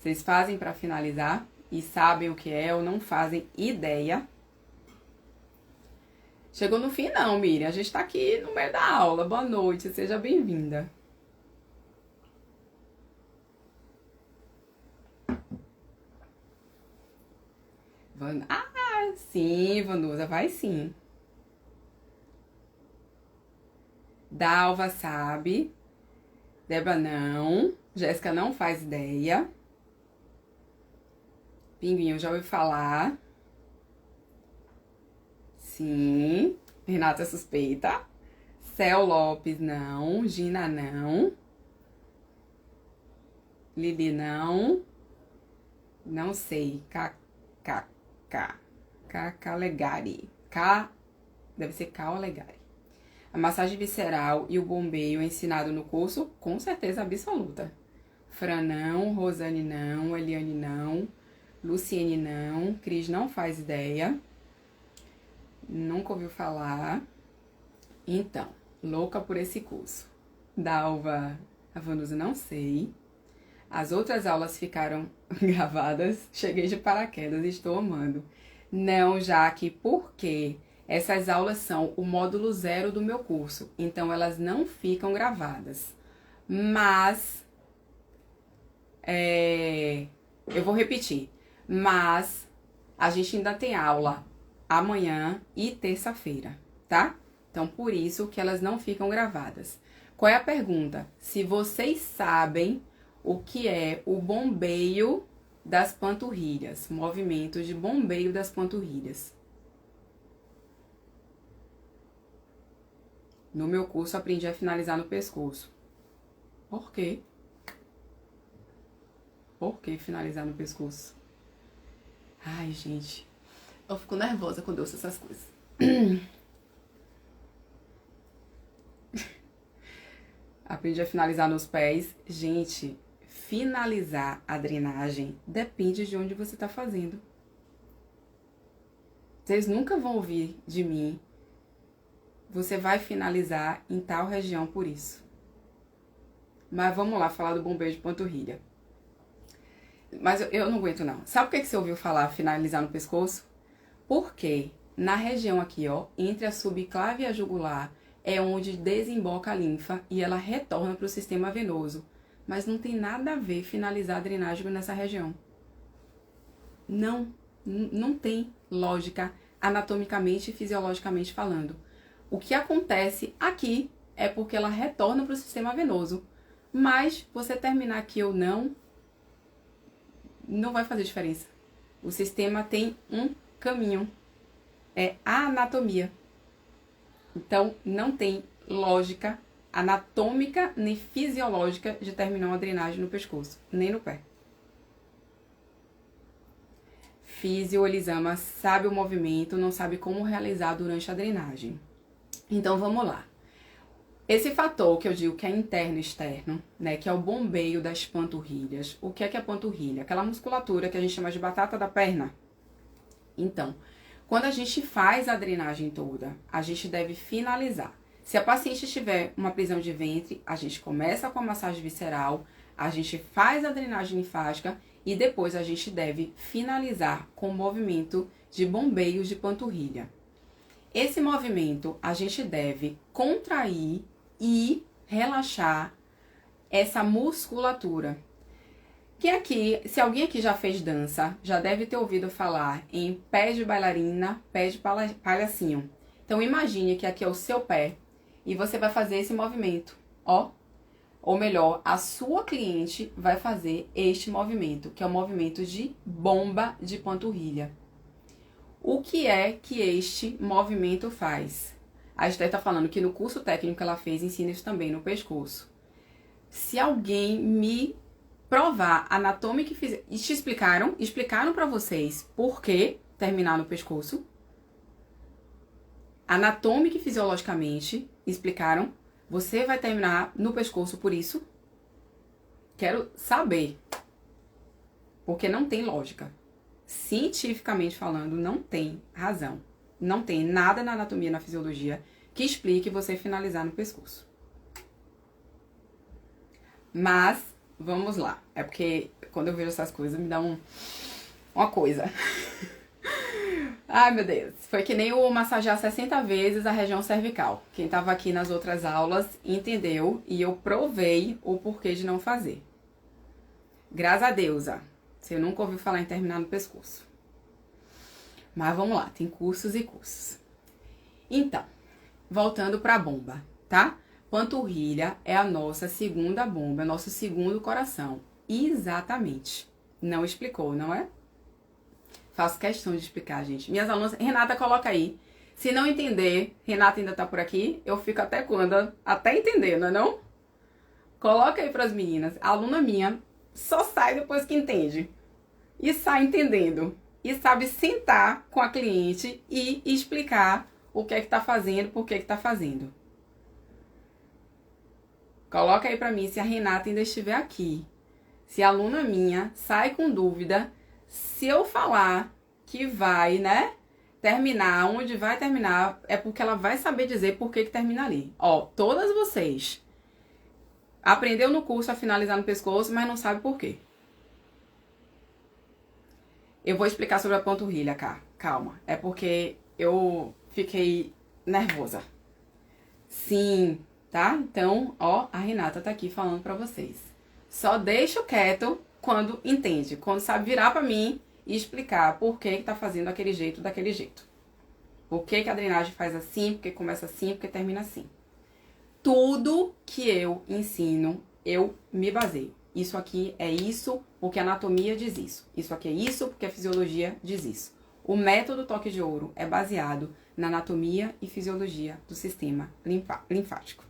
Vocês fazem para finalizar e sabem o que é ou não fazem ideia? Chegou no fim não, Miriam. A gente tá aqui no meio da aula. Boa noite, seja bem-vinda. Ah, sim, Vanusa, vai sim. Dalva sabe. Débora não. Jéssica não faz ideia. Pinguinho, já ouviu falar. Sim. Renata suspeita. Céu Lopes não. Gina não. Lili não. Não sei. Calegari. Deve ser Calegari. A massagem visceral e o bombeio ensinado no curso, com certeza absoluta. Fran não, Rosane não, Eliane não, Luciene não, Cris não faz ideia. Nunca ouviu falar. Então, louca por esse curso. Dalva, a Vanusa não sei. As outras aulas ficaram gravadas. Cheguei de paraquedas e estou amando. Não, Jaque, por quê? Essas aulas são o módulo 0 do meu curso, então elas não ficam gravadas. Mas, eu vou repetir, mas a gente ainda tem aula amanhã e terça-feira, tá? Então, por isso que elas não ficam gravadas. Qual é a pergunta? Se vocês sabem o que é o bombeio das panturrilhas, movimento de bombeio das panturrilhas. No meu curso, aprendi a finalizar no pescoço. Por quê? Por que finalizar no pescoço? Ai, gente. Eu fico nervosa quando eu ouço essas coisas. Aprendi a finalizar nos pés. Gente, finalizar a drenagem depende de onde você está fazendo. Vocês nunca vão ouvir de mim. Você vai finalizar em tal região por isso. Mas vamos lá falar do bombeio de panturrilha. Mas eu não aguento não. Sabe por que você ouviu falar finalizar no pescoço? Porque na região aqui, ó, entre a subclave e a jugular, é onde desemboca a linfa e ela retorna para o sistema venoso. Mas não tem nada a ver finalizar a drenagem nessa região. Não tem lógica anatomicamente e fisiologicamente falando. O que acontece aqui é porque ela retorna para o sistema venoso. Mas você terminar aqui ou não vai fazer diferença. O sistema tem um caminho. É a anatomia. Então, não tem lógica anatômica nem fisiológica de terminar uma drenagem no pescoço, nem no pé. Físio, Elisama, sabe o movimento, não sabe como realizar durante a drenagem. Então, vamos lá. Esse fator que eu digo que é interno e externo, né, que é o bombeio das panturrilhas. O que é a panturrilha? Aquela musculatura que a gente chama de batata da perna. Então, quando a gente faz a drenagem toda, a gente deve finalizar. Se a paciente tiver uma prisão de ventre, a gente começa com a massagem visceral, a gente faz a drenagem linfática e depois a gente deve finalizar com o movimento de bombeio de panturrilha. Esse movimento a gente deve contrair e relaxar essa musculatura. Que aqui, se alguém aqui já fez dança, já deve ter ouvido falar em pé de bailarina, pé de palhacinho. Então imagine que aqui é o seu pé e você vai fazer esse movimento, ó. Ou melhor, a sua cliente vai fazer este movimento, que é o movimento de bomba de panturrilha. O que é que este movimento faz? A Esther está falando que no curso técnico que ela fez, ensina isso também no pescoço. Se alguém me provar anatômica e te explicaram para vocês por que terminar no pescoço? Anatômica e fisiologicamente explicaram. Você vai terminar no pescoço por isso? Quero saber. Porque não tem lógica. Cientificamente falando, não tem razão. Não tem nada na anatomia, na fisiologia, que explique você finalizar no pescoço. Mas vamos lá. É porque quando eu vejo essas coisas me dá uma coisa. Ai, meu Deus. Foi que nem o massagear 60 vezes a região cervical. Quem tava aqui nas outras aulas entendeu e eu provei o porquê de não fazer. Graças a Deus, você nunca ouviu falar em terminar no pescoço. Mas vamos lá, tem cursos e cursos. Então, voltando pra bomba, tá? Panturrilha é a nossa segunda bomba, é o nosso segundo coração. Exatamente. Não explicou, não é? Faço questão de explicar, gente. Minhas alunas... Renata, coloca aí. Se não entender, Renata ainda tá por aqui, eu fico até quando? Até entender, não é não? Coloca aí pras meninas. A aluna minha só sai depois que entende. E sai entendendo. E sabe sentar com a cliente e explicar o que é que tá fazendo, por que é que tá fazendo. Coloca aí pra mim se a Renata ainda estiver aqui. Se a aluna minha sai com dúvida, se eu falar que vai, né, terminar, onde vai terminar, é porque ela vai saber dizer por que termina ali. Ó, todas vocês aprendeu no curso a finalizar no pescoço, mas não sabe por quê. Eu vou explicar sobre a panturrilha, cá. Calma. É porque eu fiquei nervosa. Sim, tá? Então, ó, a Renata tá aqui falando pra vocês. Só deixa quieto quando entende, quando sabe virar pra mim e explicar por que tá fazendo daquele jeito. Por que a drenagem faz assim, por que começa assim, por que termina assim. Tudo que eu ensino, eu me baseio. Isso aqui é isso porque a anatomia diz isso. Isso aqui é isso porque a fisiologia diz isso. O método Toque de Ouro é baseado na anatomia e fisiologia do sistema linfático.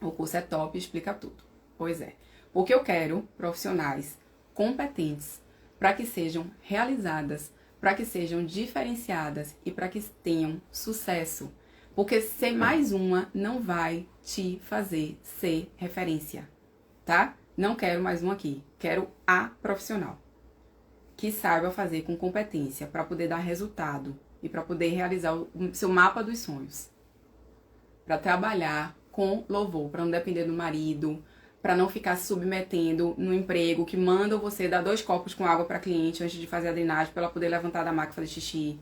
O curso é top e explica tudo. Pois é. Porque eu quero profissionais competentes para que sejam realizadas, para que sejam diferenciadas e para que tenham sucesso. Porque ser mais uma não vai te fazer ser referência, tá? Não quero mais um aqui. Quero a profissional que saiba fazer com competência para poder dar resultado e para poder realizar o seu mapa dos sonhos. Para trabalhar com louvor, para não depender do marido, para não ficar se submetendo no emprego que manda você dar 2 copos com água para cliente antes de fazer a drenagem para ela poder levantar da maca e fazer xixi.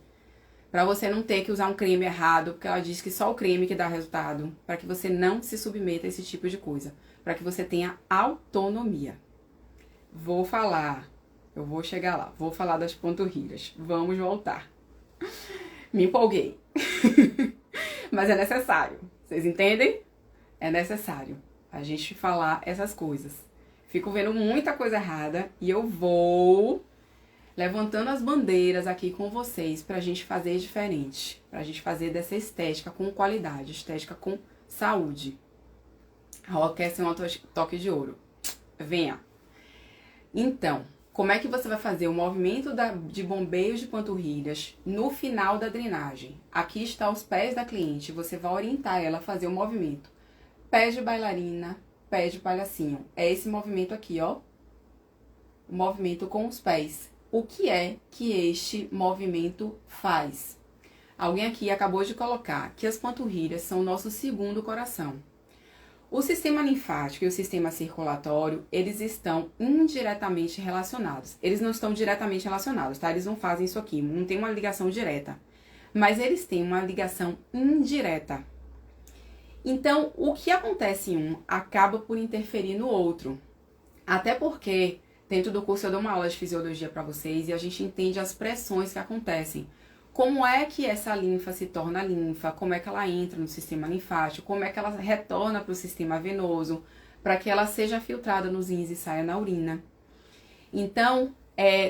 Para você não ter que usar um creme errado, porque ela diz que só o creme que dá resultado. Para que você não se submeta a esse tipo de coisa. Para que você tenha autonomia. Eu vou chegar lá. Vou falar das panturrilhas. Vamos voltar. Me empolguei. Mas é necessário. Vocês entendem? É necessário a gente falar essas coisas. Fico vendo muita coisa errada e eu vou levantando as bandeiras aqui com vocês pra gente fazer diferente. Pra gente fazer dessa estética com qualidade, estética com saúde. Ó, quer ser um toque de ouro. Venha. Então, como é que você vai fazer o movimento de bombeios de panturrilhas no final da drenagem? Aqui está os pés da cliente. Você vai orientar ela a fazer o movimento. Pés de bailarina, pés de palhacinho. É esse movimento aqui, ó. O movimento com os pés. O que é que este movimento faz? Alguém aqui acabou de colocar que as panturrilhas são o nosso segundo coração. O sistema linfático e o sistema circulatório, eles estão indiretamente relacionados. Eles não estão diretamente relacionados, tá? Eles não fazem isso aqui, não tem uma ligação direta. Mas eles têm uma ligação indireta. Então, o que acontece em um acaba por interferir no outro. Até porque, dentro do curso eu dou uma aula de fisiologia para vocês e a gente entende as pressões que acontecem. Como é que essa linfa se torna linfa, como é que ela entra no sistema linfático, como é que ela retorna para o sistema venoso, para que ela seja filtrada nos rins e saia na urina. Então,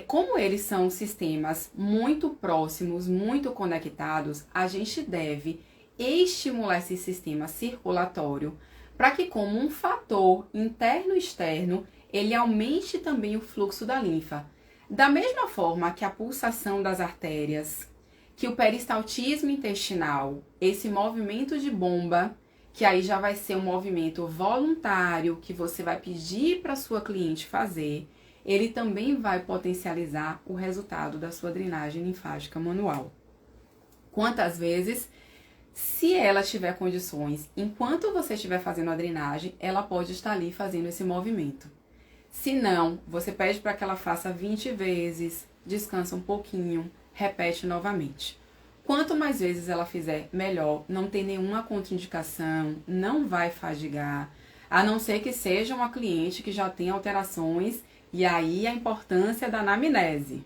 como eles são sistemas muito próximos, muito conectados, a gente deve estimular esse sistema circulatório para que, como um fator interno e externo, ele aumente também o fluxo da linfa. Da mesma forma que a pulsação das artérias, que o peristaltismo intestinal, esse movimento de bomba, que aí já vai ser um movimento voluntário, que você vai pedir para sua cliente fazer, ele também vai potencializar o resultado da sua drenagem linfática manual. Quantas vezes, se ela tiver condições, enquanto você estiver fazendo a drenagem, ela pode estar ali fazendo esse movimento. Se não, você pede para que ela faça 20 vezes, descansa um pouquinho, repete novamente. Quanto mais vezes ela fizer, melhor. Não tem nenhuma contraindicação, não vai fadigar, a não ser que seja uma cliente que já tem alterações, e aí a importância da anamnese,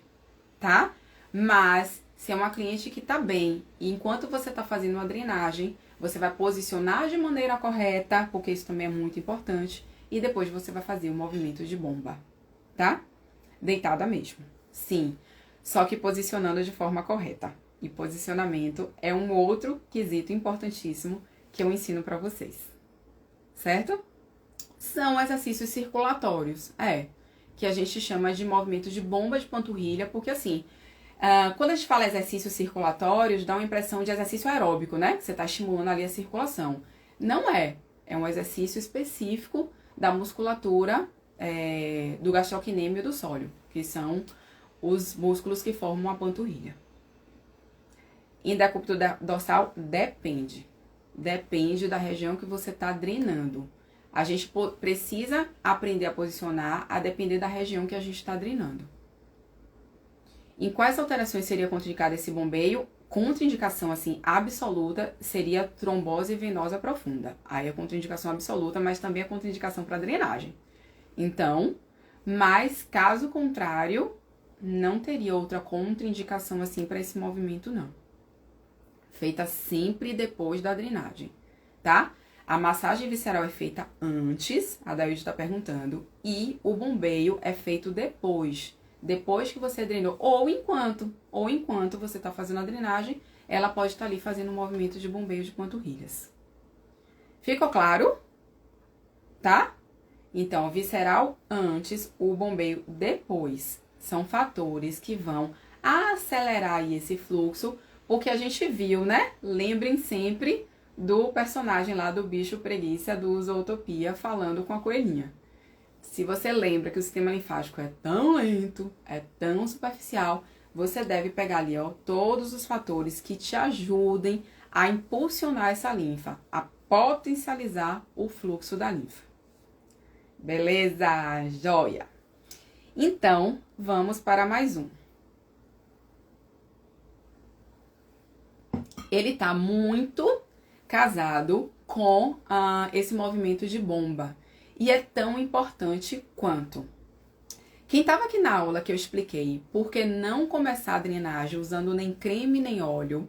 tá? Mas se é uma cliente que tá bem, e enquanto você tá fazendo uma drenagem, você vai posicionar de maneira correta, porque isso também é muito importante, e depois você vai fazer o movimento de bomba, tá? Deitada mesmo. Sim, só que posicionando de forma correta. E posicionamento é um outro quesito importantíssimo que eu ensino pra vocês. Certo? São exercícios circulatórios, que a gente chama de movimento de bomba de panturrilha, porque assim, quando a gente fala exercícios circulatórios, dá uma impressão de exercício aeróbico, né? Que você está estimulando ali a circulação. Não é. É um exercício específico da musculatura do gastrocnêmio e do sóleo, que são os músculos que formam a panturrilha. Em decúbito dorsal, depende. Depende da região que você está drenando. A gente precisa aprender a posicionar a depender da região que a gente está drenando. Em quais alterações seria contraindicado esse bombeio? Contraindicação, assim, absoluta seria trombose venosa profunda. Aí é contraindicação absoluta, mas também é contraindicação para drenagem. Então, mas caso contrário, não teria outra contraindicação, assim, para esse movimento, não. Feita sempre depois da drenagem, tá? A massagem visceral é feita antes, a Daíde está perguntando, e o bombeio é feito depois. Depois que você drenou, ou enquanto você está fazendo a drenagem, ela pode estar ali fazendo um movimento de bombeio de panturrilhas. Ficou claro? Tá? Então, visceral antes, o bombeio depois. São fatores que vão acelerar aí esse fluxo, porque a gente viu, né? Lembrem sempre do personagem lá do bicho preguiça do Zootopia falando com a coelhinha. Se você lembra que o sistema linfático é tão lento, é tão superficial, você deve pegar ali, ó, todos os fatores que te ajudem a impulsionar essa linfa, a potencializar o fluxo da linfa. Beleza? Joia! Então, vamos para mais um. Ele tá muito casado com esse movimento de bomba. E é tão importante quanto. Quem estava aqui na aula que eu expliquei por que não começar a drenagem usando nem creme nem óleo,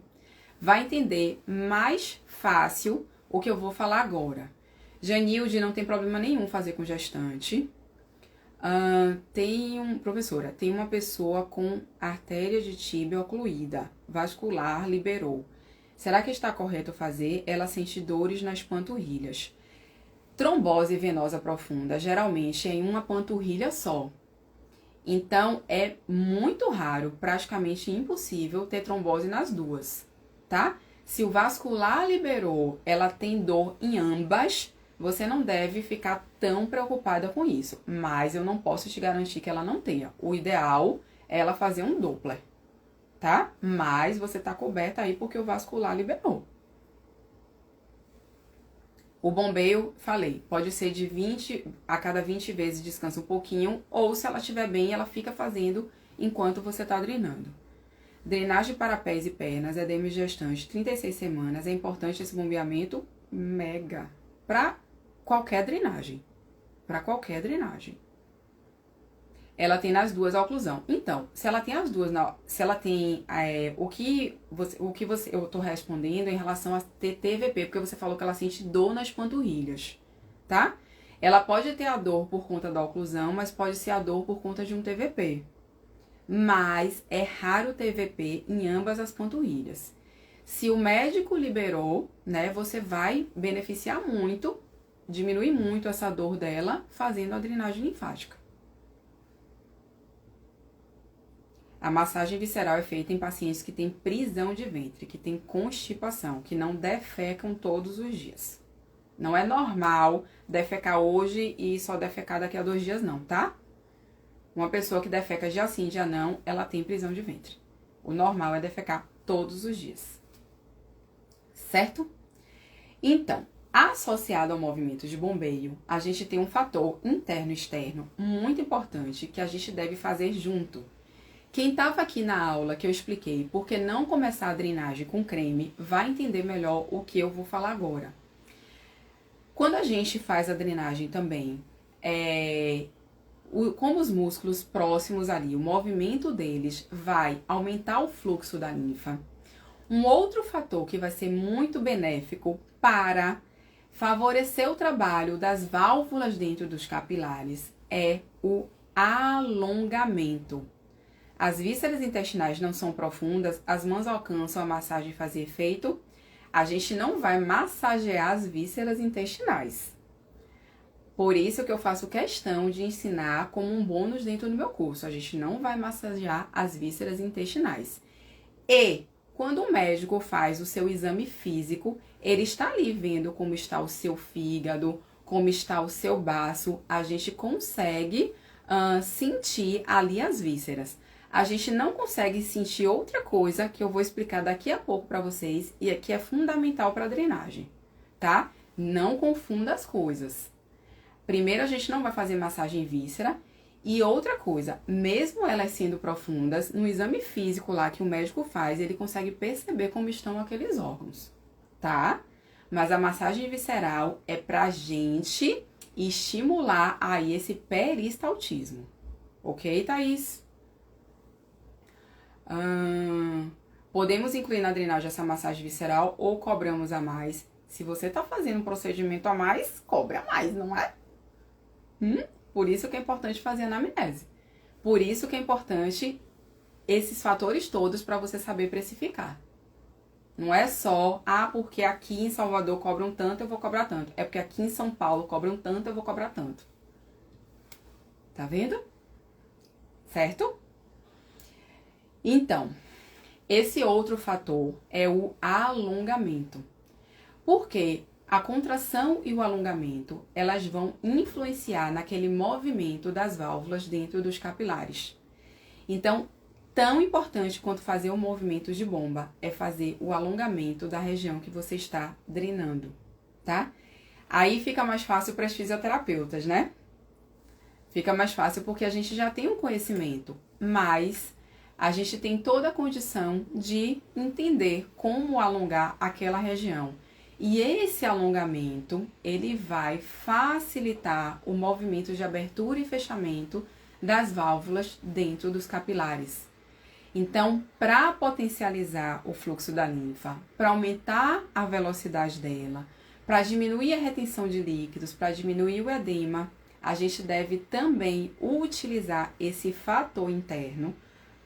vai entender mais fácil o que eu vou falar agora. Janilde, não tem problema nenhum fazer com gestante. Professora, tem uma pessoa com artéria de tíbia ocluída, vascular, liberou. Será que está correto fazer? Ela sente dores nas panturrilhas. Trombose venosa profunda, geralmente é em uma panturrilha só. Então, é muito raro, praticamente impossível, ter trombose nas duas, tá? Se o vascular liberou, ela tem dor em ambas, você não deve ficar tão preocupada com isso. Mas eu não posso te garantir que ela não tenha. O ideal é ela fazer um Doppler, tá? Mas você tá coberta aí porque o vascular liberou. O bombeio, falei, pode ser de 20 a cada 20 vezes, descansa um pouquinho, ou se ela estiver bem, ela fica fazendo enquanto você tá drenando. Drenagem para pés e pernas, edema gestante, 36 semanas, é importante esse bombeamento mega para qualquer drenagem. Para qualquer drenagem. Ela tem nas duas a oclusão. Então, se ela tem as duas, se ela tem eu tô respondendo em relação a ter TVP, porque você falou que ela sente dor nas panturrilhas, tá? Ela pode ter a dor por conta da oclusão, mas pode ser a dor por conta de um TVP. Mas é raro TVP em ambas as panturrilhas. Se o médico liberou, né, você vai beneficiar muito, diminuir muito essa dor dela fazendo a drenagem linfática. A massagem visceral é feita em pacientes que têm prisão de ventre, que têm constipação, que não defecam todos os dias. Não é normal defecar hoje e só defecar daqui a 2 dias não, tá? Uma pessoa que defeca dia sim, dia não, ela tem prisão de ventre. O normal é defecar todos os dias. Certo? Então, Associado ao movimento de bombeio, a gente tem um fator interno e externo muito importante que a gente deve fazer junto. Quem estava aqui na aula que eu expliquei por que não começar a drenagem com creme vai entender melhor o que eu vou falar agora. Quando a gente faz a drenagem também, como os músculos próximos ali, o movimento deles vai aumentar o fluxo da linfa. Um outro fator que vai ser muito benéfico para favorecer o trabalho das válvulas dentro dos capilares é o alongamento. As vísceras intestinais não são profundas, as mãos alcançam a massagem fazer efeito. A gente não vai massagear as vísceras intestinais. Por isso que eu faço questão de ensinar como um bônus dentro do meu curso. A gente não vai massagear as vísceras intestinais. E quando o médico faz o seu exame físico, ele está ali vendo como está o seu fígado, como está o seu baço. A gente consegue sentir ali as vísceras. A gente não consegue sentir outra coisa que eu vou explicar daqui a pouco para vocês e que é fundamental para a drenagem, tá? Não confunda as coisas. Primeiro, a gente não vai fazer massagem víscera. E outra coisa, mesmo elas sendo profundas, no exame físico lá que o médico faz, ele consegue perceber como estão aqueles órgãos, tá? Mas a massagem visceral é pra gente estimular aí esse peristaltismo. Ok, Thaís? Podemos incluir na drenagem essa massagem visceral ou cobramos a mais? Se você tá fazendo um procedimento a mais, cobre a mais, não é? Por isso que é importante fazer anamnese. Por isso que é importante esses fatores todos para você saber precificar. Não é só, porque aqui em Salvador cobram tanto, eu vou cobrar tanto. É porque aqui em São Paulo cobram tanto, eu vou cobrar tanto. Tá vendo? Certo? Então, esse outro fator é o alongamento. Por quê? A contração e o alongamento, elas vão influenciar naquele movimento das válvulas dentro dos capilares. Então, tão importante quanto fazer o movimento de bomba é fazer o alongamento da região que você está drenando, tá? Aí fica mais fácil para as fisioterapeutas, né? Fica mais fácil porque a gente já tem um conhecimento, mas a gente tem toda a condição de entender como alongar aquela região. E esse alongamento, ele vai facilitar o movimento de abertura e fechamento das válvulas dentro dos capilares. Então, para potencializar o fluxo da linfa, para aumentar a velocidade dela, para diminuir a retenção de líquidos, para diminuir o edema, a gente deve também utilizar esse fator interno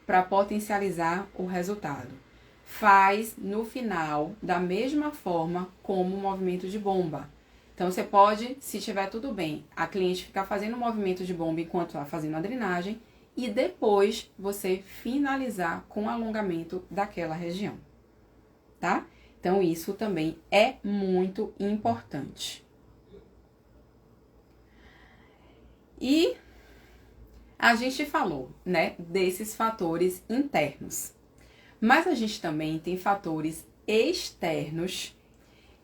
para potencializar o resultado. Faz no final da mesma forma como o movimento de bomba. Então, você pode, se estiver tudo bem, a cliente ficar fazendo o movimento de bomba enquanto está fazendo a drenagem e depois você finalizar com o alongamento daquela região, tá? Então, isso também é muito importante. E a gente falou, né, desses fatores internos. Mas a gente também tem fatores externos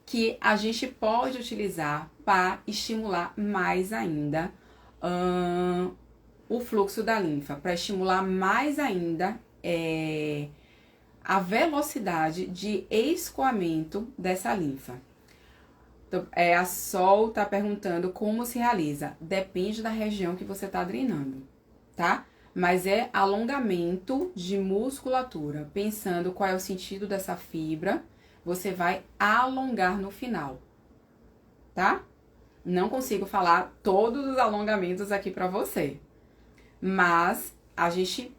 que a gente pode utilizar para estimular mais ainda o fluxo da linfa, para estimular mais ainda a velocidade de escoamento dessa linfa. Então, a Sol está perguntando como se realiza. Depende da região que você está drenando, tá? Mas é alongamento de musculatura. Pensando qual é o sentido dessa fibra, você vai alongar no final, tá? Não consigo falar todos os alongamentos aqui para você, mas a gente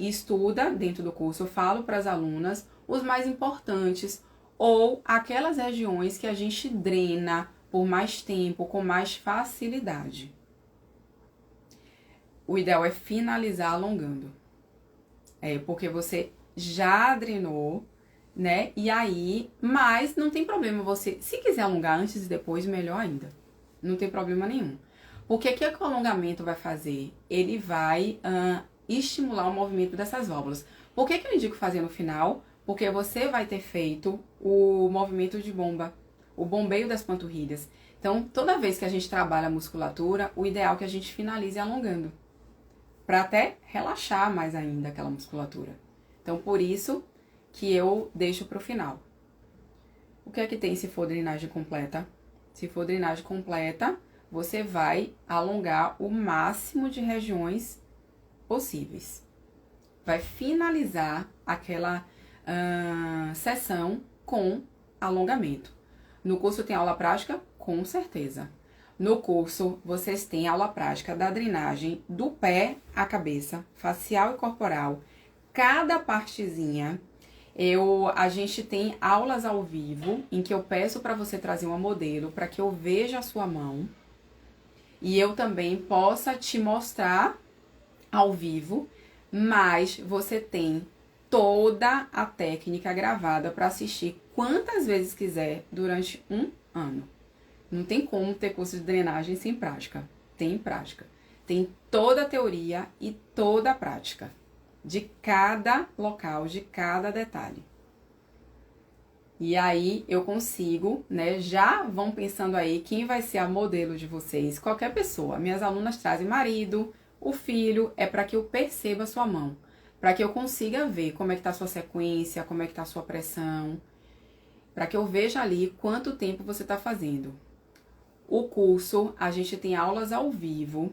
estuda dentro do curso, eu falo para as alunas os mais importantes ou aquelas regiões que a gente drena por mais tempo, com mais facilidade. O ideal é finalizar alongando. Porque você já drenou, né? E aí, mas não tem problema você, se quiser alongar antes e depois, melhor ainda. Não tem problema nenhum. Porque o que o alongamento vai fazer? Ele vai estimular o movimento dessas válvulas. Por que eu indico fazer no final? Porque você vai ter feito o movimento de bomba. o bombeio das panturrilhas. Então, toda vez que a gente trabalha a musculatura, o ideal é que a gente finalize alongando, para até relaxar mais ainda aquela musculatura. Então, por isso que eu deixo para o final. O que é que tem se for drenagem completa? Se for drenagem completa, você vai alongar o máximo de regiões possíveis. Vai finalizar aquela sessão com alongamento. No curso tem aula prática? Com certeza. No curso, vocês têm aula prática da drenagem do pé à cabeça, facial e corporal. Cada partezinha, a gente tem aulas ao vivo, em que eu peço para você trazer uma modelo, para que eu veja a sua mão. E eu também possa te mostrar ao vivo, mas você tem toda a técnica gravada para assistir quantas vezes quiser durante um ano. Não tem como ter curso de drenagem sem prática. Tem prática. Tem toda a teoria e toda a prática. De cada local, de cada detalhe. E aí eu consigo, né? Já vão pensando aí quem vai ser a modelo de vocês. Qualquer pessoa. Minhas alunas trazem marido, o filho. É para que eu perceba a sua mão. Para que eu consiga ver como é que tá a sua sequência, como é que tá a sua pressão. Para que eu veja ali quanto tempo você tá fazendo. O curso, a gente tem aulas ao vivo,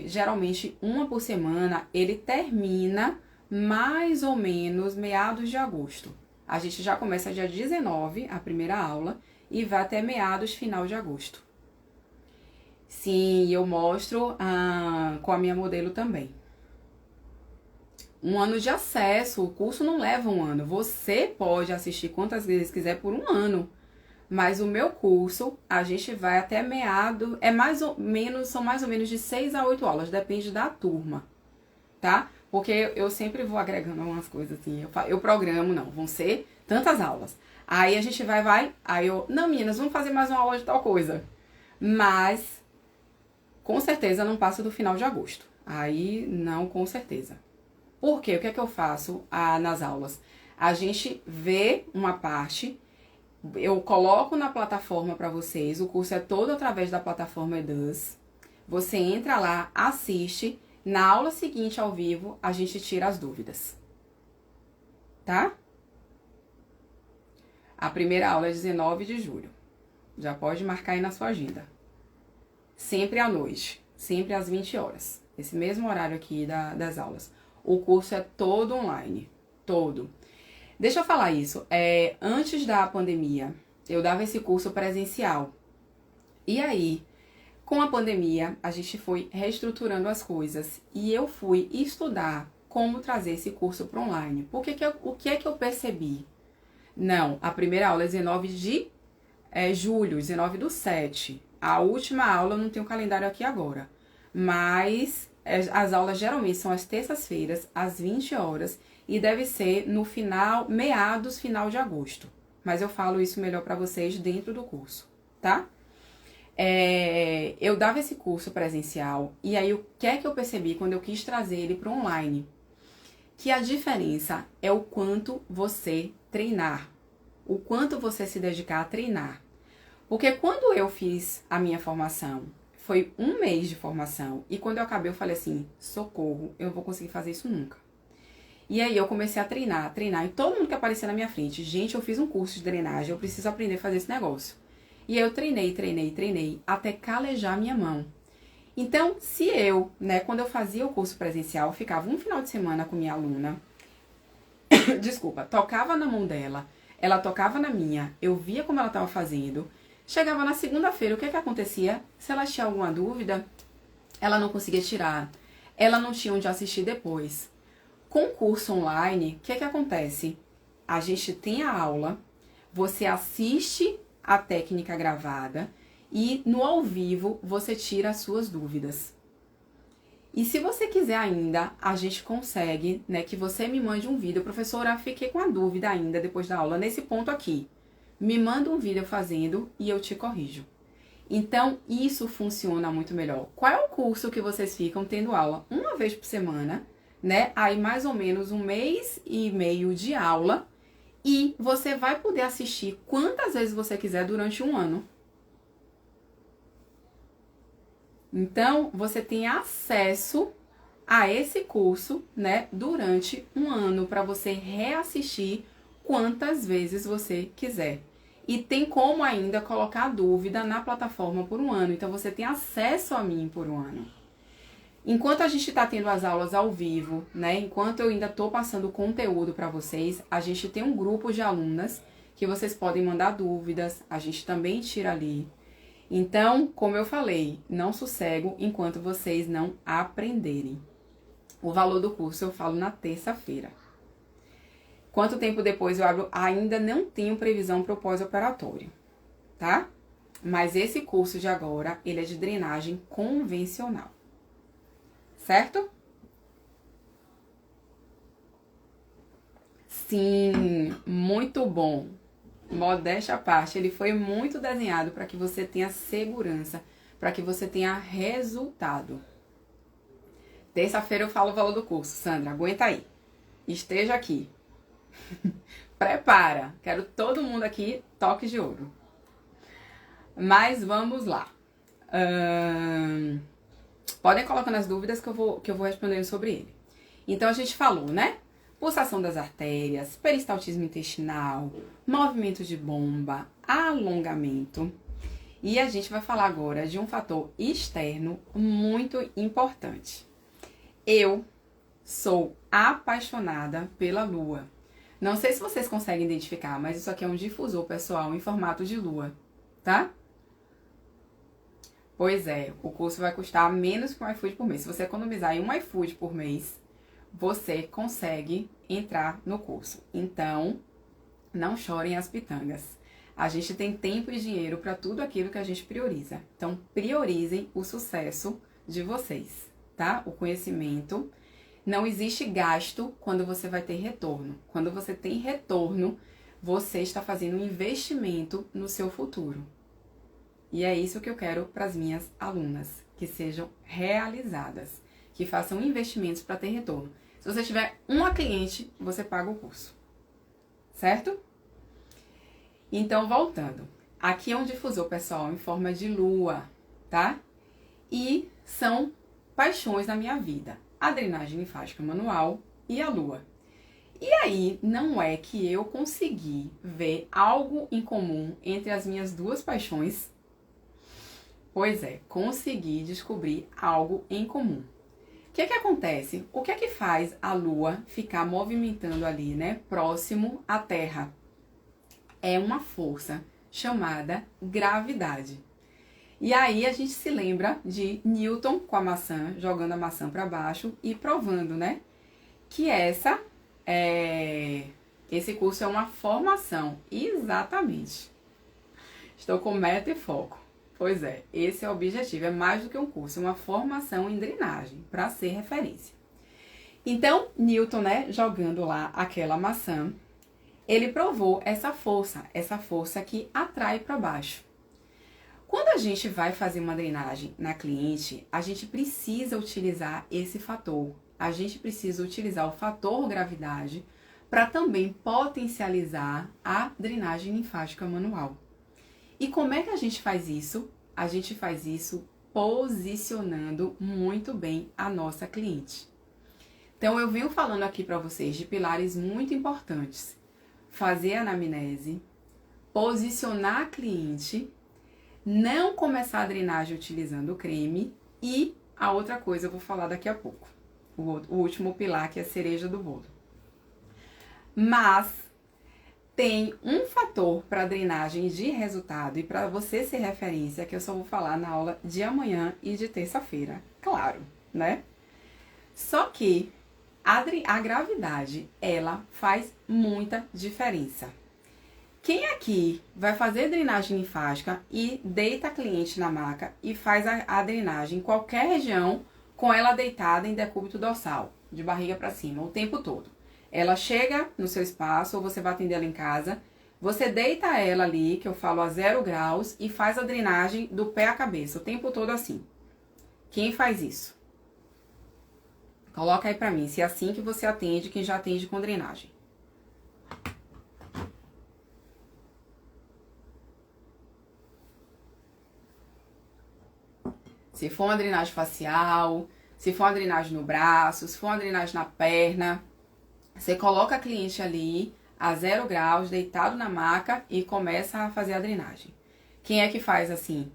geralmente uma por semana, ele termina mais ou menos meados de agosto. A gente já começa dia 19, a primeira aula, e vai até meados, final de agosto. Sim, eu mostro com a minha modelo também. Um ano de acesso, o curso não leva um ano. Você pode assistir quantas vezes quiser por um ano. Mas o meu curso, a gente vai até meado, são mais ou menos de 6 a 8 aulas, depende da turma, tá? Porque eu sempre vou agregando algumas coisas assim, eu programo, não, vão ser tantas aulas. Aí a gente não meninas, vamos fazer mais uma aula de tal coisa. Mas, com certeza não passa do final de agosto. Aí, não, com certeza. Por quê? O que é que eu faço nas aulas? A gente vê uma parte. Eu coloco na plataforma para vocês, o curso é todo através da plataforma Eduz. Você entra lá, assiste, na aula seguinte ao vivo, a gente tira as dúvidas. Tá? A primeira aula é 19 de julho. Já pode marcar aí na sua agenda. Sempre à noite, sempre às 20 horas. Esse mesmo horário aqui das aulas. O curso é todo online, todo. Deixa eu falar isso, antes da pandemia, eu dava esse curso presencial. E aí, com a pandemia, a gente foi reestruturando as coisas. E eu fui estudar como trazer esse curso para online. O que é que eu percebi? Não, a primeira aula é 19 de julho, 19/7. A última aula, eu não tenho calendário aqui agora. Mas as aulas geralmente são às terças-feiras, às 20 horas. E deve ser no final de agosto. Mas eu falo isso melhor para vocês dentro do curso, tá? Eu dava esse curso presencial. E aí, o que é que eu percebi quando eu quis trazer ele para online? Que a diferença é o quanto você treinar. O quanto você se dedicar a treinar. Porque quando eu fiz a minha formação, foi 1 mês de formação. E quando eu acabei, eu falei assim, socorro, eu não vou conseguir fazer isso nunca. E aí eu comecei a treinar, e todo mundo que aparecia na minha frente, gente, eu fiz um curso de drenagem, eu preciso aprender a fazer esse negócio. E aí eu treinei, até calejar minha mão. Então, se eu, quando eu fazia o curso presencial, ficava um final de semana com minha aluna, desculpa, tocava na mão dela, ela tocava na minha, eu via como ela estava fazendo, chegava na segunda-feira, o que acontecia? Se ela tinha alguma dúvida, ela não conseguia tirar, ela não tinha onde assistir depois. Com o curso online, o que acontece? A gente tem a aula, você assiste a técnica gravada e no ao vivo você tira as suas dúvidas. E se você quiser ainda, a gente consegue, que você me mande um vídeo. Professora, fiquei com a dúvida ainda depois da aula, nesse ponto aqui. Me manda um vídeo fazendo e eu te corrijo. Então, isso funciona muito melhor. Qual é o curso que vocês ficam tendo aula uma vez por semana? Aí mais ou menos 1 mês e meio de aula E você vai poder assistir quantas vezes você quiser durante um ano. Então, você tem acesso a esse curso, né, durante um ano, para você reassistir quantas vezes você quiser. E tem como ainda colocar dúvida na plataforma por um ano. Então, você tem acesso a mim por um ano. Enquanto a gente está tendo as aulas ao vivo, né, enquanto eu ainda estou passando conteúdo para vocês, a gente tem um grupo de alunas que vocês podem mandar dúvidas, a gente também tira ali. Então, como eu falei, não sossego enquanto vocês não aprenderem. O valor do curso eu falo na terça-feira. Quanto tempo depois eu abro? Ainda não tenho previsão para o pós-operatório, tá? Mas esse curso de agora, ele é de drenagem convencional. Certo? Sim, muito bom. Modéstia à parte, ele foi muito desenhado para que você tenha segurança, para que você tenha resultado. Terça-feira eu falo o valor do curso. Sandra, aguenta aí. Esteja aqui. Prepara. Quero todo mundo aqui, toque de ouro. Mas vamos lá. Podem colocar nas dúvidas que eu vou respondendo sobre ele. Então, a gente falou, né? Pulsação das artérias, peristaltismo intestinal, movimento de bomba, alongamento. E a gente vai falar agora de um fator externo muito importante. Eu sou apaixonada pela lua. Não sei se vocês conseguem identificar, mas isso aqui é um difusor pessoal em formato de lua, tá? Pois é, o curso vai custar menos que um iFood por mês. Se você economizar em um iFood por mês, você consegue entrar no curso. Então, não chorem as pitangas. A gente tem tempo e dinheiro para tudo aquilo que a gente prioriza. Então, priorizem o sucesso de vocês, tá? O conhecimento. Não existe gasto quando você vai ter retorno. Quando você tem retorno, você está fazendo um investimento no seu futuro. E é isso que eu quero para as minhas alunas, que sejam realizadas, que façam investimentos para ter retorno. Se você tiver uma cliente, você paga o curso, certo? Então, voltando. Aqui é um difusor, pessoal, em forma de lua, tá? E são paixões na minha vida. A drenagem linfática manual e a lua. E aí, não é que eu consegui ver algo em comum entre as minhas duas paixões? Pois é, consegui descobrir algo em comum. O que é que acontece? O que é que faz a Lua ficar movimentando ali, né, próximo à Terra? É uma força chamada gravidade. E aí a gente se lembra de Newton com a maçã, jogando a maçã para baixo e provando, né, que esse curso é uma formação. Exatamente. Estou com meta e foco. Pois é, esse é o objetivo, é mais do que um curso, é uma formação em drenagem, para ser referência. Então, Newton, né, jogando lá aquela maçã, ele provou essa força que atrai para baixo. Quando a gente vai fazer uma drenagem na cliente, a gente precisa utilizar esse fator, a gente precisa utilizar o fator gravidade para também potencializar a drenagem linfática manual. E como é que a gente faz isso? A gente faz isso posicionando muito bem a nossa cliente. Então, eu venho falando aqui para vocês de pilares muito importantes. Fazer a anamnese, posicionar a cliente, não começar a drenagem utilizando o creme e a outra coisa eu vou falar daqui a pouco. O último pilar, que é a cereja do bolo. Mas tem um fator para drenagem de resultado e para você ser referência que eu só vou falar na aula de amanhã e de terça-feira, claro, né? Só que a gravidade, ela faz muita diferença. Quem aqui vai fazer drenagem linfática e deita a cliente na maca e faz a drenagem em qualquer região com ela deitada em decúbito dorsal, de barriga para cima, o tempo todo? Ela chega no seu espaço, ou você vai atender ela em casa, você deita ela ali, que eu falo a 0 graus, e faz a drenagem do pé à cabeça, o tempo todo assim. Quem faz isso? Coloca aí pra mim, se é assim que você atende, quem já atende com drenagem. Se for uma drenagem facial, se for uma drenagem no braço, se for uma drenagem na perna, você coloca a cliente ali a 0 graus, deitado na maca e começa a fazer a drenagem. Quem é que faz assim?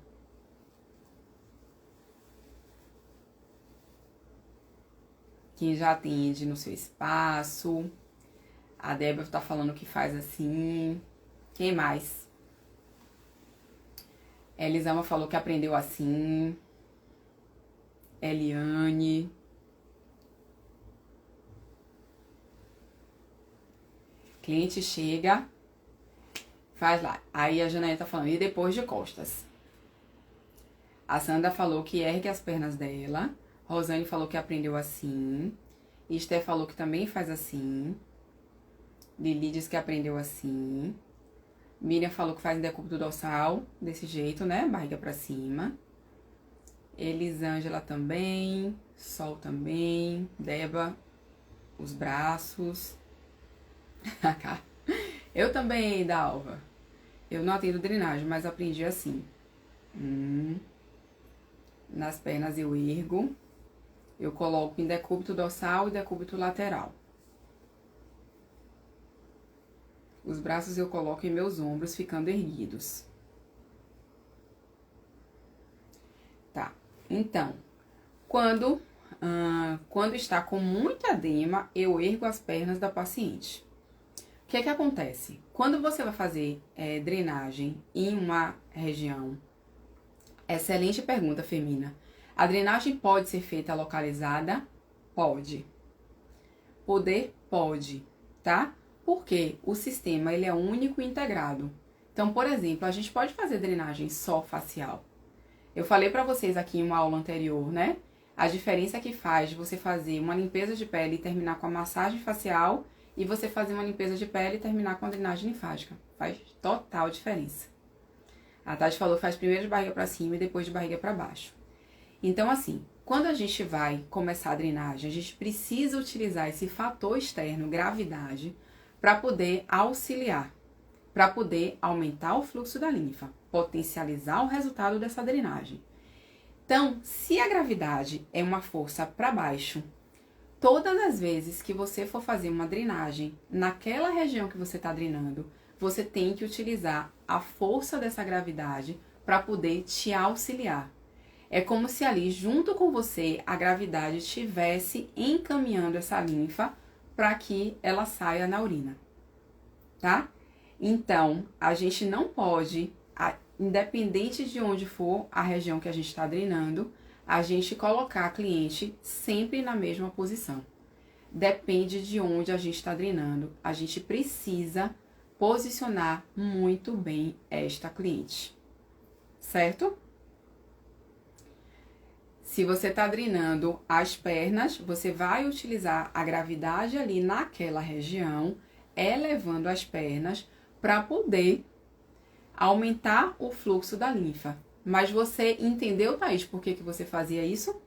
Quem já atende no seu espaço. A Débora tá falando que faz assim. Quem mais? Elisama falou que aprendeu assim. Eliane. Cliente chega, faz lá. Aí a Janaína tá falando, e depois de costas? A Sandra falou que ergue as pernas dela. Rosane falou que aprendeu assim. Esther falou que também faz assim. Lili disse que aprendeu assim. Miriam falou que faz em decúbito dorsal, desse jeito, né? Barriga pra cima. Elisângela também. Sol também. Deba, os braços. Eu também, Dalva. Eu não atendo drenagem, mas aprendi assim. Nas pernas eu ergo. Eu coloco em decúbito dorsal e decúbito lateral. Os braços eu coloco em meus ombros, ficando erguidos. Tá. Então, quando está com muita edema, eu ergo as pernas da paciente. O que é que acontece? Quando você vai fazer drenagem em uma região... Excelente pergunta, Femina. A drenagem pode ser feita localizada? Pode. Poder? Pode, tá? Porque o sistema ele é único e integrado. Então, por exemplo, a gente pode fazer drenagem só facial. Eu falei pra vocês aqui em uma aula anterior, né? A diferença que faz de você fazer uma limpeza de pele e terminar com a massagem facial e você fazer uma limpeza de pele e terminar com a drenagem linfática. Faz total diferença. A Tati falou que faz primeiro de barriga pra cima e depois de barriga pra baixo. Então, assim, quando a gente vai começar a drenagem, a gente precisa utilizar esse fator externo, gravidade, para poder auxiliar, para poder aumentar o fluxo da linfa, potencializar o resultado dessa drenagem. Então, se a gravidade é uma força para baixo, todas as vezes que você for fazer uma drenagem naquela região que você está drenando, você tem que utilizar a força dessa gravidade para poder te auxiliar. É como se ali, junto com você, a gravidade estivesse encaminhando essa linfa para que ela saia na urina, tá? Então, a gente não pode, independente de onde for a região que a gente está drenando, a gente colocar a cliente sempre na mesma posição. Depende de onde a gente está drenando, a gente precisa posicionar muito bem esta cliente, certo? Se você está drenando as pernas, você vai utilizar a gravidade ali naquela região, elevando as pernas para poder aumentar o fluxo da linfa. Mas você entendeu, Thaís, por que você fazia isso?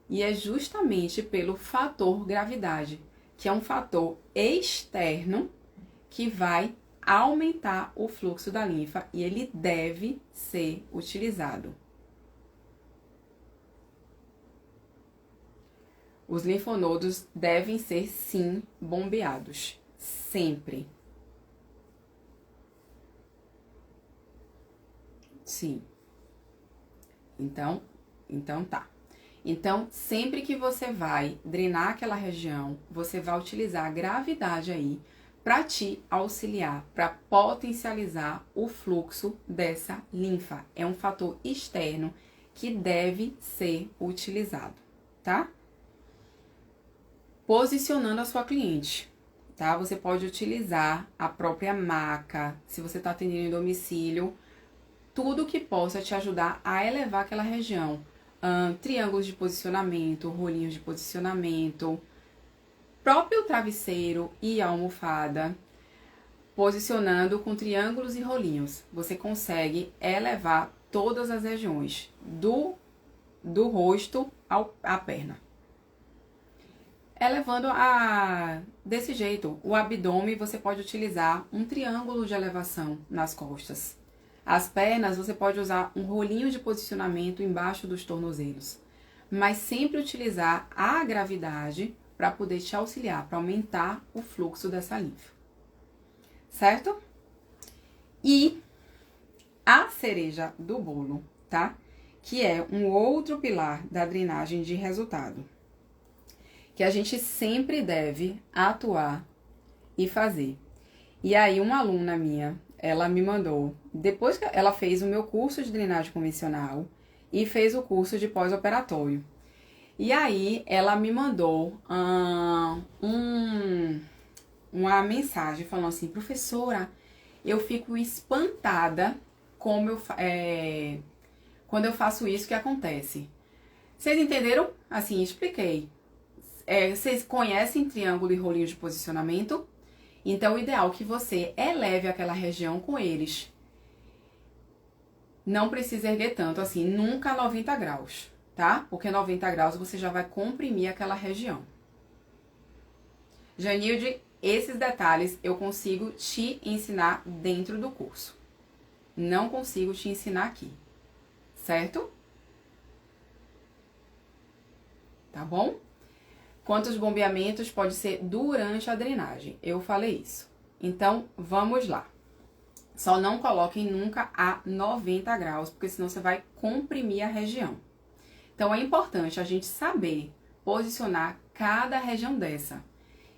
E é justamente pelo fator gravidade, que é um fator externo que vai aumentar o fluxo da linfa e ele deve ser utilizado. Os linfonodos devem ser, sim, bombeados. Sempre. Sim. Então tá. Então, sempre que você vai drenar aquela região, você vai utilizar a gravidade aí para te auxiliar, para potencializar o fluxo dessa linfa. É um fator externo que deve ser utilizado, tá? Posicionando a sua cliente, tá? Você pode utilizar a própria maca, se você está atendendo em domicílio, tudo que possa te ajudar a elevar aquela região. Triângulos de posicionamento, rolinhos de posicionamento, próprio travesseiro e almofada, posicionando com triângulos e rolinhos. Você consegue elevar todas as regiões, do rosto à perna. Elevando desse jeito, o abdômen você pode utilizar um triângulo de elevação nas costas. As pernas, você pode usar um rolinho de posicionamento embaixo dos tornozelos, mas sempre utilizar a gravidade para poder te auxiliar, para aumentar o fluxo dessa linfa. Certo? E a cereja do bolo, tá? Que é um outro pilar da drenagem de resultado, que a gente sempre deve atuar e fazer. E aí, uma aluna minha, ela me mandou, depois que ela fez o meu curso de drenagem convencional e fez o curso de pós-operatório. E aí, ela me mandou uma mensagem falando assim, professora, eu fico espantada quando eu faço isso, que acontece. Vocês entenderam? Assim, expliquei. Vocês conhecem triângulo e rolinho de posicionamento? Então, o ideal é que você eleve aquela região com eles. Não precisa erguer tanto, assim, nunca 90 graus, tá? Porque 90 graus você já vai comprimir aquela região. Janilde, esses detalhes eu consigo te ensinar dentro do curso. Não consigo te ensinar aqui, certo? Tá bom? Quantos bombeamentos pode ser durante a drenagem? Eu falei isso. Então, vamos lá. Só não coloquem nunca a 90 graus, porque senão você vai comprimir a região. Então, é importante a gente saber posicionar cada região dessa.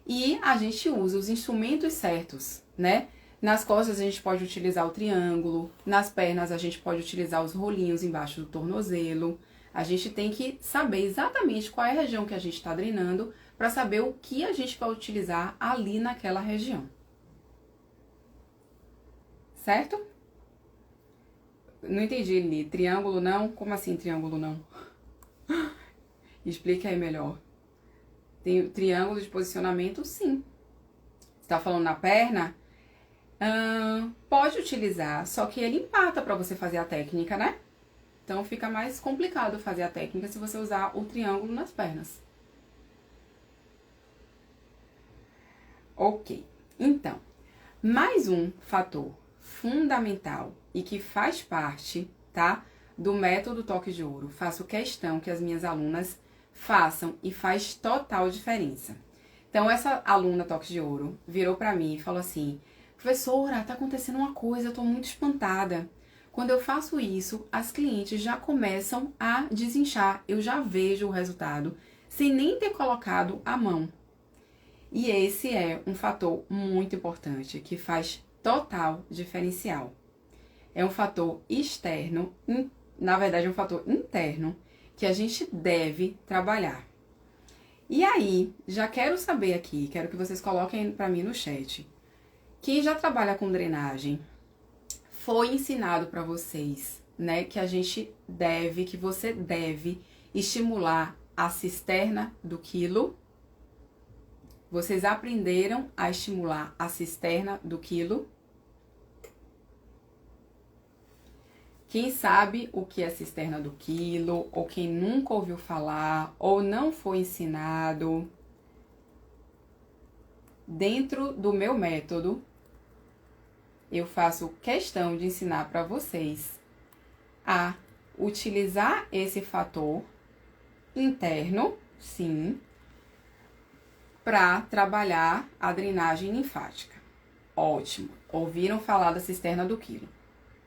E a gente usa os instrumentos certos, né? Nas costas a gente pode utilizar o triângulo, nas pernas a gente pode utilizar os rolinhos embaixo do tornozelo. A gente tem que saber exatamente qual é a região que a gente está drenando para saber o que a gente vai utilizar ali naquela região. Certo? Não entendi, Lili. Triângulo não? Como assim triângulo não? Explica aí melhor. Tem triângulo de posicionamento? Sim. Você tá falando na perna? Pode utilizar, só que ele empata para você fazer a técnica, né? Então, fica mais complicado fazer a técnica se você usar o triângulo nas pernas. Ok. Então, mais um fator fundamental e que faz parte, tá? Do método Toque de Ouro. Faço questão que as minhas alunas façam e faz total diferença. Então, essa aluna Toque de Ouro virou pra mim e falou assim, professora, tá acontecendo uma coisa, eu tô muito espantada. Quando eu faço isso, as clientes já começam a desinchar. Eu já vejo o resultado sem nem ter colocado a mão. E esse é um fator muito importante que faz total diferencial. É um fator externo, na verdade é um fator interno que a gente deve trabalhar. E aí, já quero saber aqui, quero que vocês coloquem para mim no chat. Quem já trabalha com drenagem, foi ensinado para vocês, né, que que você deve estimular a cisterna do quilo? Vocês aprenderam a estimular a cisterna do quilo? Quem sabe o que é cisterna do quilo, ou quem nunca ouviu falar, ou não foi ensinado, dentro do meu método, eu faço questão de ensinar para vocês a utilizar esse fator interno, sim, para trabalhar a drenagem linfática. Ótimo, ouviram falar da cisterna do quilo.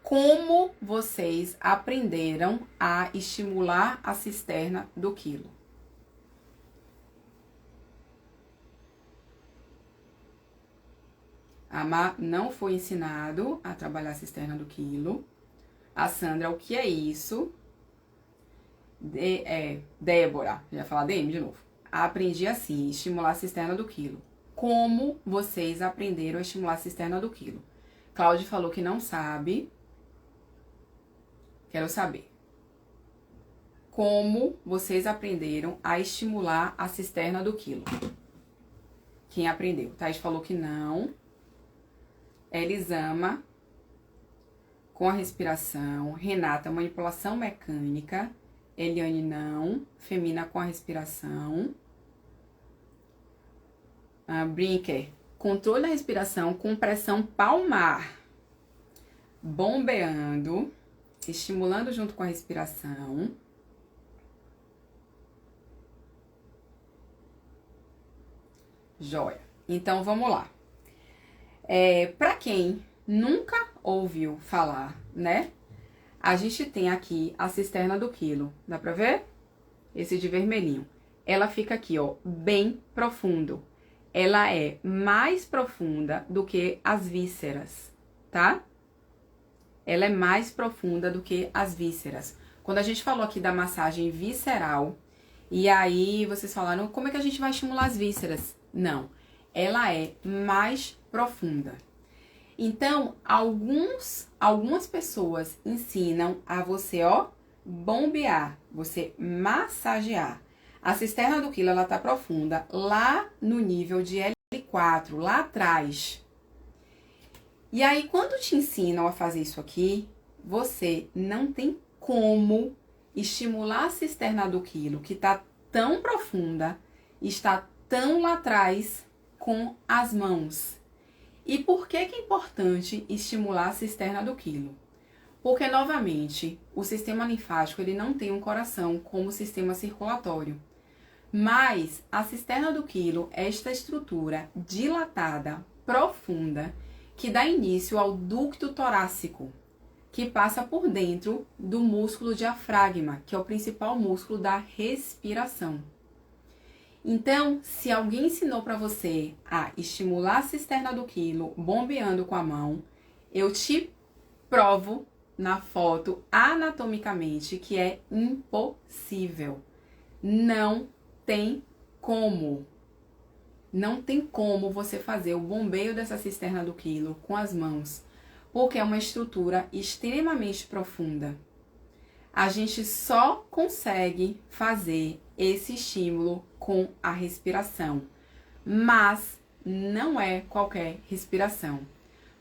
Como vocês aprenderam a estimular a cisterna do quilo? A Má não foi ensinado a trabalhar a cisterna do quilo. A Sandra, o que é isso? Débora, já ia falar DM de novo. Aprendi assim, estimular a cisterna do quilo. Como vocês aprenderam a estimular a cisterna do quilo? Cláudia falou que não sabe. Quero saber. Como vocês aprenderam a estimular a cisterna do quilo? Quem aprendeu? Thaís falou que não. Elisama, com a respiração. Renata, manipulação mecânica. Eliane, não. Femina, com a respiração. Brinker, controle da respiração com pressão palmar. bombeando, estimulando junto com a respiração. Joia. Então, vamos lá. Para quem nunca ouviu falar, né? A gente tem aqui a cisterna do quilo. Dá pra ver? Esse de vermelhinho. Ela fica aqui, ó, bem profundo. Ela é mais profunda do que as vísceras, tá? Ela é mais profunda do que as vísceras. Quando a gente falou aqui da massagem visceral, e aí vocês falaram, como é que a gente vai estimular as vísceras? Não, ela é mais profunda. Então, algumas pessoas ensinam a você, ó, bombear, você massagear. A cisterna do quilo, ela tá profunda lá no nível de L4, lá atrás. E aí, quando te ensinam a fazer isso aqui, você não tem como estimular a cisterna do quilo, que tá tão profunda, está tão lá atrás, com as mãos. E por que é importante estimular a cisterna do quilo? Porque, novamente, o sistema linfático ele não tem um coração como sistema circulatório. Mas a cisterna do quilo é esta estrutura dilatada, profunda, que dá início ao ducto torácico, que passa por dentro do músculo diafragma, que é o principal músculo da respiração. Então, se alguém ensinou para você a estimular a cisterna do quilo bombeando com a mão, eu te provo na foto anatomicamente que é impossível. Não tem como. Não tem como você fazer o bombeio dessa cisterna do quilo com as mãos, porque é uma estrutura extremamente profunda. A gente só consegue fazer esse estímulo com a respiração, mas não é qualquer respiração.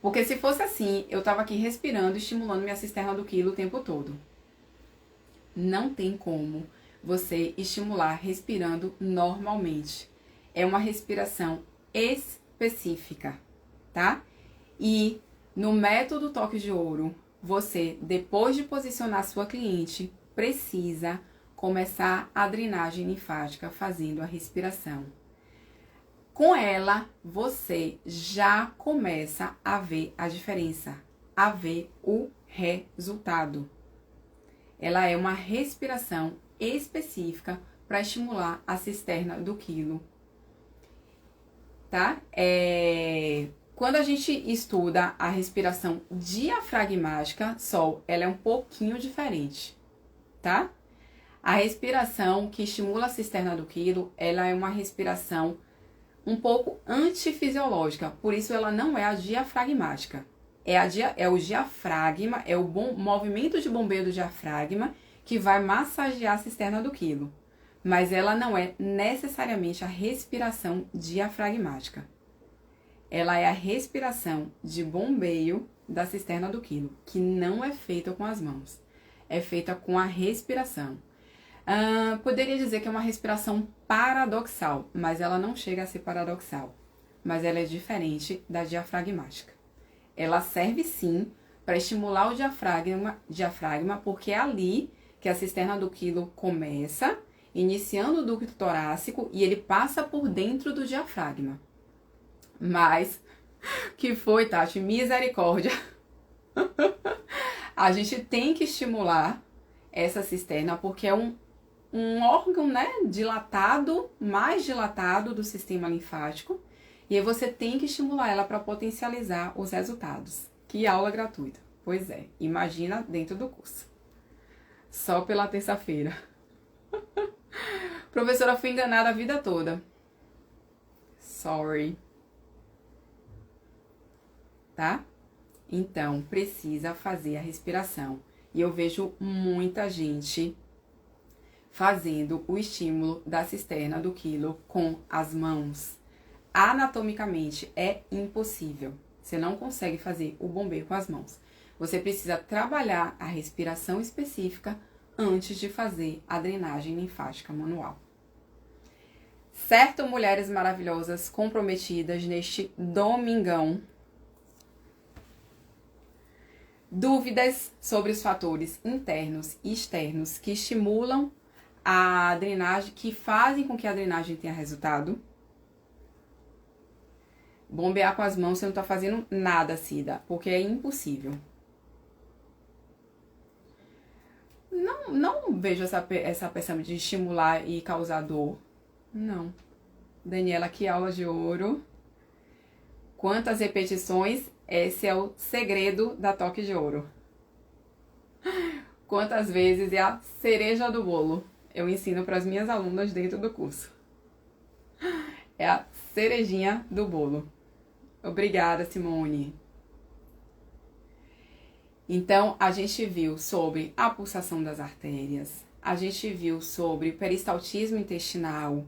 Porque se fosse assim, eu tava aqui respirando, estimulando minha cisterna do quilo o tempo todo. Não tem como você estimular respirando normalmente. É uma respiração específica, tá? E no método Toque de Ouro, você, depois de posicionar sua cliente, precisa começar a drenagem linfática fazendo a respiração. Com ela, você já começa a ver a diferença, a ver o resultado. Ela é uma respiração específica para estimular a cisterna do quilo, tá? Quando a gente estuda a respiração diafragmática, ela é um pouquinho diferente, tá? A respiração que estimula a cisterna do quilo, ela é uma respiração um pouco antifisiológica, por isso ela não é a diafragmática. É o diafragma, é o movimento de bombeio do diafragma que vai massagear a cisterna do quilo. Mas ela não é necessariamente a respiração diafragmática. Ela é a respiração de bombeio da cisterna do quilo, que não é feita com as mãos. É feita com a respiração. Poderia dizer que é uma respiração paradoxal, mas ela não chega a ser paradoxal. Mas ela é diferente da diafragmática. Ela serve sim para estimular o diafragma, porque é ali que a cisterna do quilo começa, iniciando o ducto torácico e ele passa por dentro do diafragma. Mas, que foi, Tati? Misericórdia! A gente tem que estimular essa cisterna porque é um órgão, né, dilatado, mais dilatado do sistema linfático. E aí você tem que estimular ela para potencializar os resultados. Que aula gratuita. Pois é, imagina dentro do curso. Só pela terça-feira. Professora, fui enganada a vida toda. Sorry. Tá? Então, precisa fazer a respiração. E eu vejo muita gente fazendo o estímulo da cisterna do quilo com as mãos. Anatomicamente é impossível. Você não consegue fazer o bombeio com as mãos. Você precisa trabalhar a respiração específica antes de fazer a drenagem linfática manual. Certo, mulheres maravilhosas comprometidas neste domingão? Dúvidas sobre os fatores internos e externos que estimulam a drenagem, que fazem com que a drenagem tenha resultado. Bombear com as mãos, você não tá fazendo nada, Cida, porque é impossível. Não vejo essa peça de estimular e causar dor. Não. Daniela, que aula de ouro. Quantas repetições? Esse é o segredo da Toque de Ouro. Quantas vezes é a cereja do bolo? Eu ensino para as minhas alunas dentro do curso. É a cerejinha do bolo. Obrigada, Simone. Então, a gente viu sobre a pulsação das artérias, a gente viu sobre peristaltismo intestinal,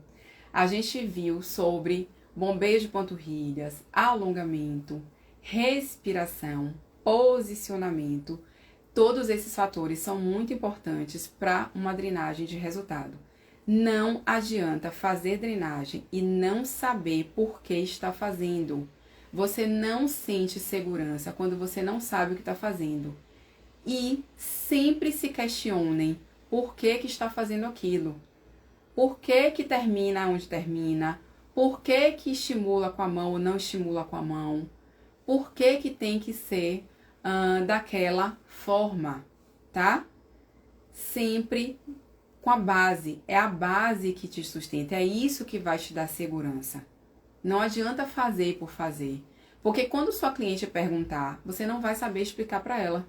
a gente viu sobre bombeio de panturrilhas, alongamento, respiração, posicionamento. Todos esses fatores são muito importantes para uma drenagem de resultado. Não adianta fazer drenagem e não saber por que está fazendo. Você não sente segurança quando você não sabe o que está fazendo. E sempre se questionem por que está fazendo aquilo. Por que termina onde termina? Por que estimula com a mão ou não estimula com a mão? Por que tem que ser daquela forma, tá? Sempre com a base. É a base que te sustenta. É isso que vai te dar segurança. Não adianta fazer por fazer. Porque quando sua cliente perguntar, você não vai saber explicar para ela.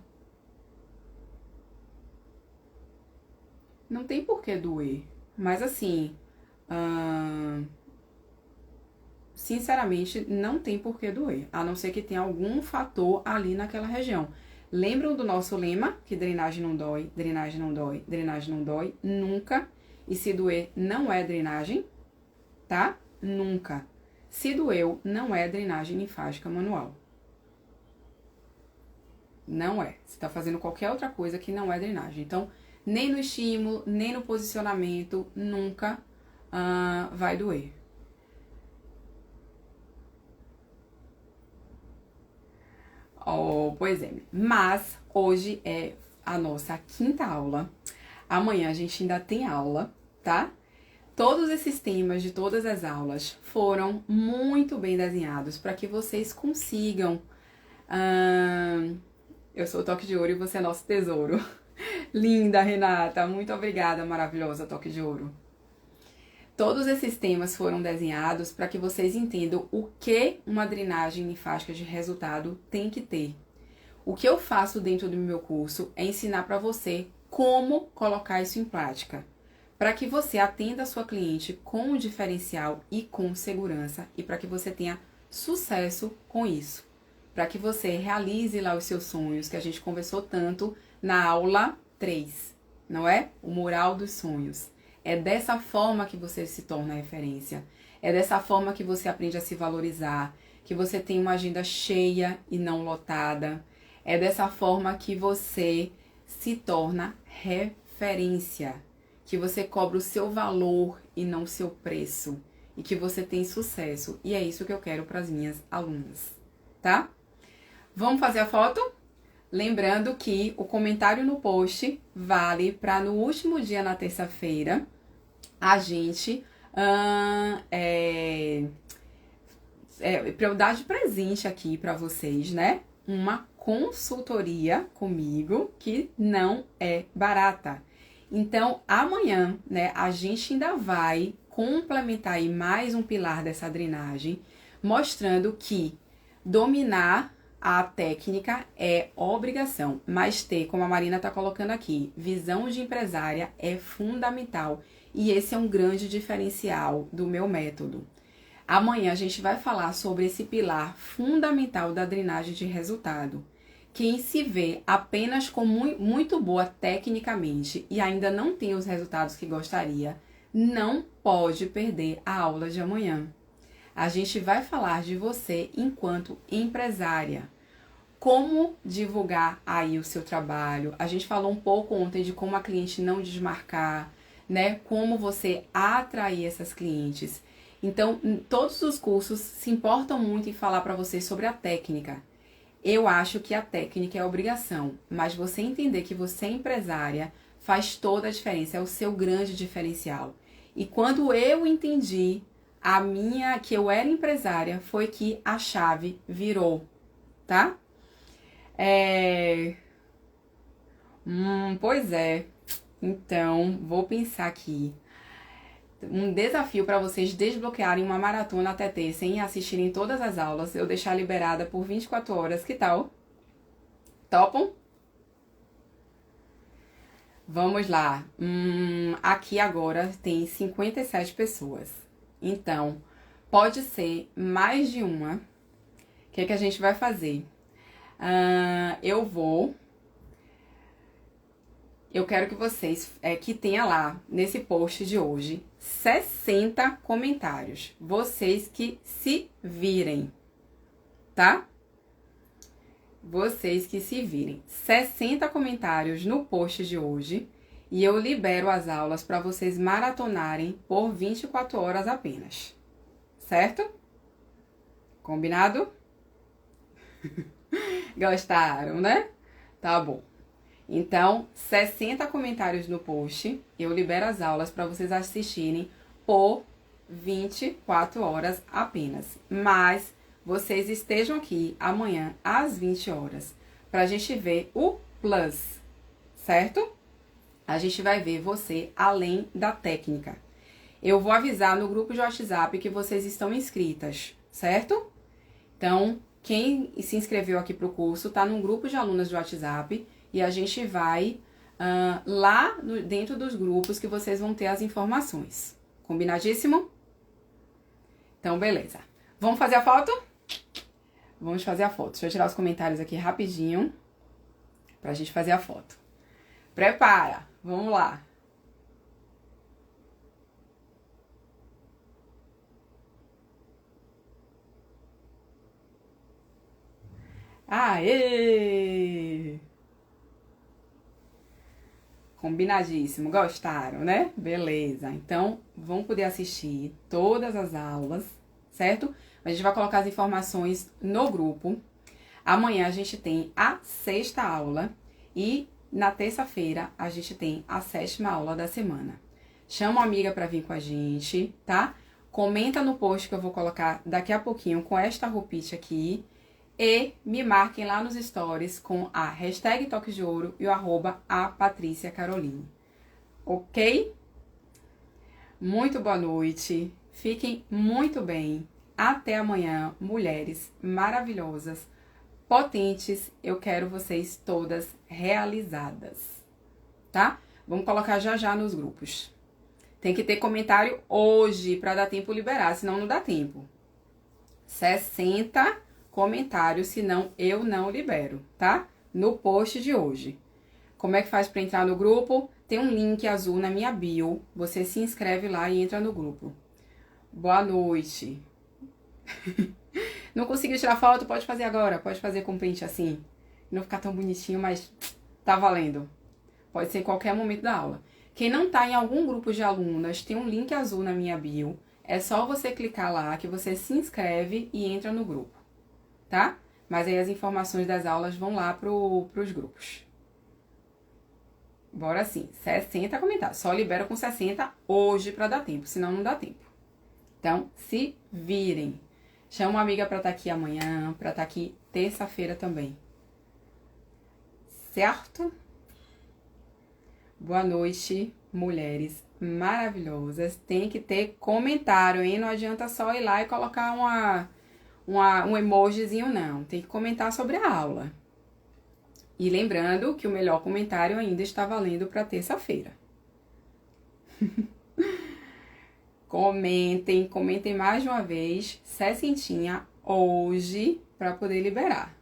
Não tem por que doer. Mas assim, sinceramente, não tem por que doer. A não ser que tenha algum fator ali naquela região. Lembram do nosso lema? Que drenagem não dói, drenagem não dói, drenagem não dói. Nunca. E se doer, não é drenagem, tá? Nunca. Se doeu, não é drenagem linfática manual. Não é. Você está fazendo qualquer outra coisa que não é drenagem. Então, nem no estímulo, nem no posicionamento, nunca vai doer. Oh, pois é. Mas hoje é a nossa quinta aula. Amanhã a gente ainda tem aula, tá? Todos esses temas de todas as aulas foram muito bem desenhados para que vocês consigam. Eu sou o Toque de Ouro e você é nosso tesouro. Linda, Renata. Muito obrigada, maravilhosa Toque de Ouro. Todos esses temas foram desenhados para que vocês entendam o que uma drenagem linfática de resultado tem que ter. O que eu faço dentro do meu curso é ensinar para você como colocar isso em prática, para que você atenda a sua cliente com um diferencial e com segurança e para que você tenha sucesso com isso. Para que você realize lá os seus sonhos, que a gente conversou tanto na aula 3, não é? O mural dos sonhos. É dessa forma que você se torna referência. É dessa forma que você aprende a se valorizar, que você tem uma agenda cheia e não lotada. É dessa forma que você se torna referência, que você cobra o seu valor e não o seu preço, e que você tem sucesso. E é isso que eu quero para as minhas alunas, tá? Vamos fazer a foto? Lembrando que o comentário no post vale para no último dia, na terça-feira, a gente para eu dar de presente aqui para vocês, né? Uma consultoria comigo que não é barata. Então, amanhã, né, a gente ainda vai complementar aí mais um pilar dessa drenagem, mostrando que dominar a técnica é obrigação, mas ter, como a Marina tá colocando aqui, visão de empresária é fundamental. E esse é um grande diferencial do meu método. Amanhã a gente vai falar sobre esse pilar fundamental da drenagem de resultado. Quem se vê apenas como muito boa tecnicamente e ainda não tem os resultados que gostaria, não pode perder a aula de amanhã. A gente vai falar de você enquanto empresária. Como divulgar aí o seu trabalho. A gente falou um pouco ontem de como a cliente não desmarcar, né? Como você atrair essas clientes. Então, todos os cursos se importam muito em falar para vocês sobre a técnica. Eu acho que a técnica é obrigação, mas você entender que você é empresária faz toda a diferença, é o seu grande diferencial. E quando eu entendi que eu era empresária, foi que a chave virou, tá? Pois é. Então, vou pensar aqui. Um desafio para vocês desbloquearem uma maratona TT sem assistirem todas as aulas, eu deixar liberada por 24 horas, que tal? Topam? Vamos lá. Aqui agora tem 57 pessoas. Então, pode ser mais de uma. O que é que a gente vai fazer? Eu quero que vocês, que tenha lá, nesse post de hoje, 60 comentários. Vocês que se virem, tá? Vocês que se virem. 60 comentários no post de hoje. E eu libero as aulas para vocês maratonarem por 24 horas apenas. Certo? Combinado? Gostaram, né? Tá bom. Então, 60 comentários no post, eu libero as aulas para vocês assistirem por 24 horas apenas. Mas vocês estejam aqui amanhã às 20 horas para a gente ver o plus, certo? A gente vai ver você além da técnica. Eu vou avisar no grupo de WhatsApp que vocês estão inscritas, certo? Então, quem se inscreveu aqui para o curso tá num grupo de alunas de WhatsApp. E a gente vai dentro dos grupos que vocês vão ter as informações. Combinadíssimo? Então, beleza. Vamos fazer a foto? Vamos fazer a foto. Deixa eu tirar os comentários aqui rapidinho pra gente fazer a foto. Prepara! Vamos lá! Aê! Combinadíssimo, gostaram, né? Beleza, então vão poder assistir todas as aulas, certo? A gente vai colocar as informações no grupo. Amanhã a gente tem a 6ª aula e na terça-feira a gente tem a 7ª aula da semana. Chama uma amiga para vir com a gente, tá? Comenta no post que eu vou colocar daqui a pouquinho com esta roupite aqui. E me marquem lá nos stories com a hashtag Toques de Ouro e o @apatriciacaroline. Ok? Muito boa noite. Fiquem muito bem. Até amanhã, mulheres maravilhosas, potentes. Eu quero vocês todas realizadas. Tá? Vamos colocar já já nos grupos. Tem que ter comentário hoje para dar tempo liberar, senão não dá tempo. 60 comentários, senão eu não libero, tá? No post de hoje. Como é que faz para entrar no grupo? Tem um link azul na minha bio. Você se inscreve lá e entra no grupo. Boa noite. Não conseguiu tirar foto? Pode fazer agora. Pode fazer com print assim. Não ficar tão bonitinho, mas tá valendo. Pode ser em qualquer momento da aula. Quem não tá em algum grupo de alunas, tem um link azul na minha bio. É só você clicar lá que você se inscreve e entra no grupo. Tá? Mas aí as informações das aulas vão lá pros grupos. Bora sim. 60 comentários. Só libero com 60 hoje pra dar tempo, senão não dá tempo. Então, se virem. Chama uma amiga pra estar aqui amanhã, pra estar aqui terça-feira também. Certo? Boa noite, mulheres maravilhosas. Tem que ter comentário, hein? Não adianta só ir lá e colocar um emojizinho, não. Tem que comentar sobre a aula. E lembrando que o melhor comentário ainda está valendo para terça-feira. Comentem mais de uma vez, 60 hoje, para poder liberar.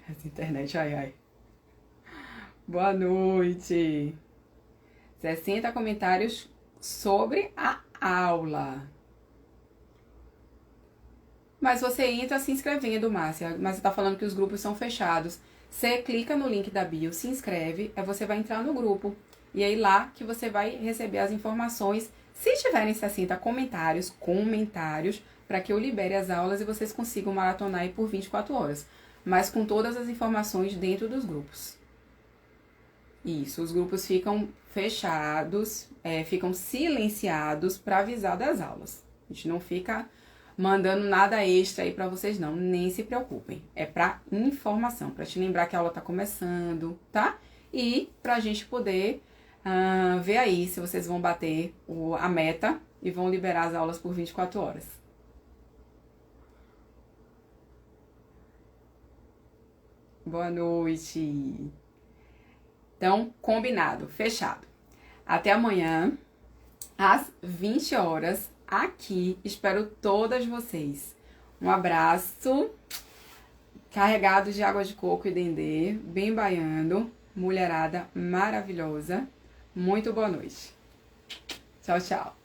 Essa internet, ai. Boa noite. 60 comentários sobre a aula. Mas você entra se inscrevendo, Márcia. Mas você tá falando que os grupos são fechados. Você clica no link da bio, se inscreve, aí você vai entrar no grupo. E aí lá que você vai receber as informações. Se tiverem 60 comentários, para que eu libere as aulas e vocês consigam maratonar aí por 24 horas, mas com todas as informações dentro dos grupos. Isso, os grupos ficam fechados, ficam silenciados para avisar das aulas. A gente não fica mandando nada extra aí para vocês não, nem se preocupem. É para informação, para te lembrar que a aula tá começando, tá? E pra gente poder ver aí se vocês vão bater a meta e vão liberar as aulas por 24 horas. Boa noite! Então, combinado, fechado. Até amanhã, às 20 horas, aqui. Espero todas vocês. Um abraço, carregado de água de coco e dendê, bem baiano, mulherada maravilhosa. Muito boa noite. Tchau, tchau.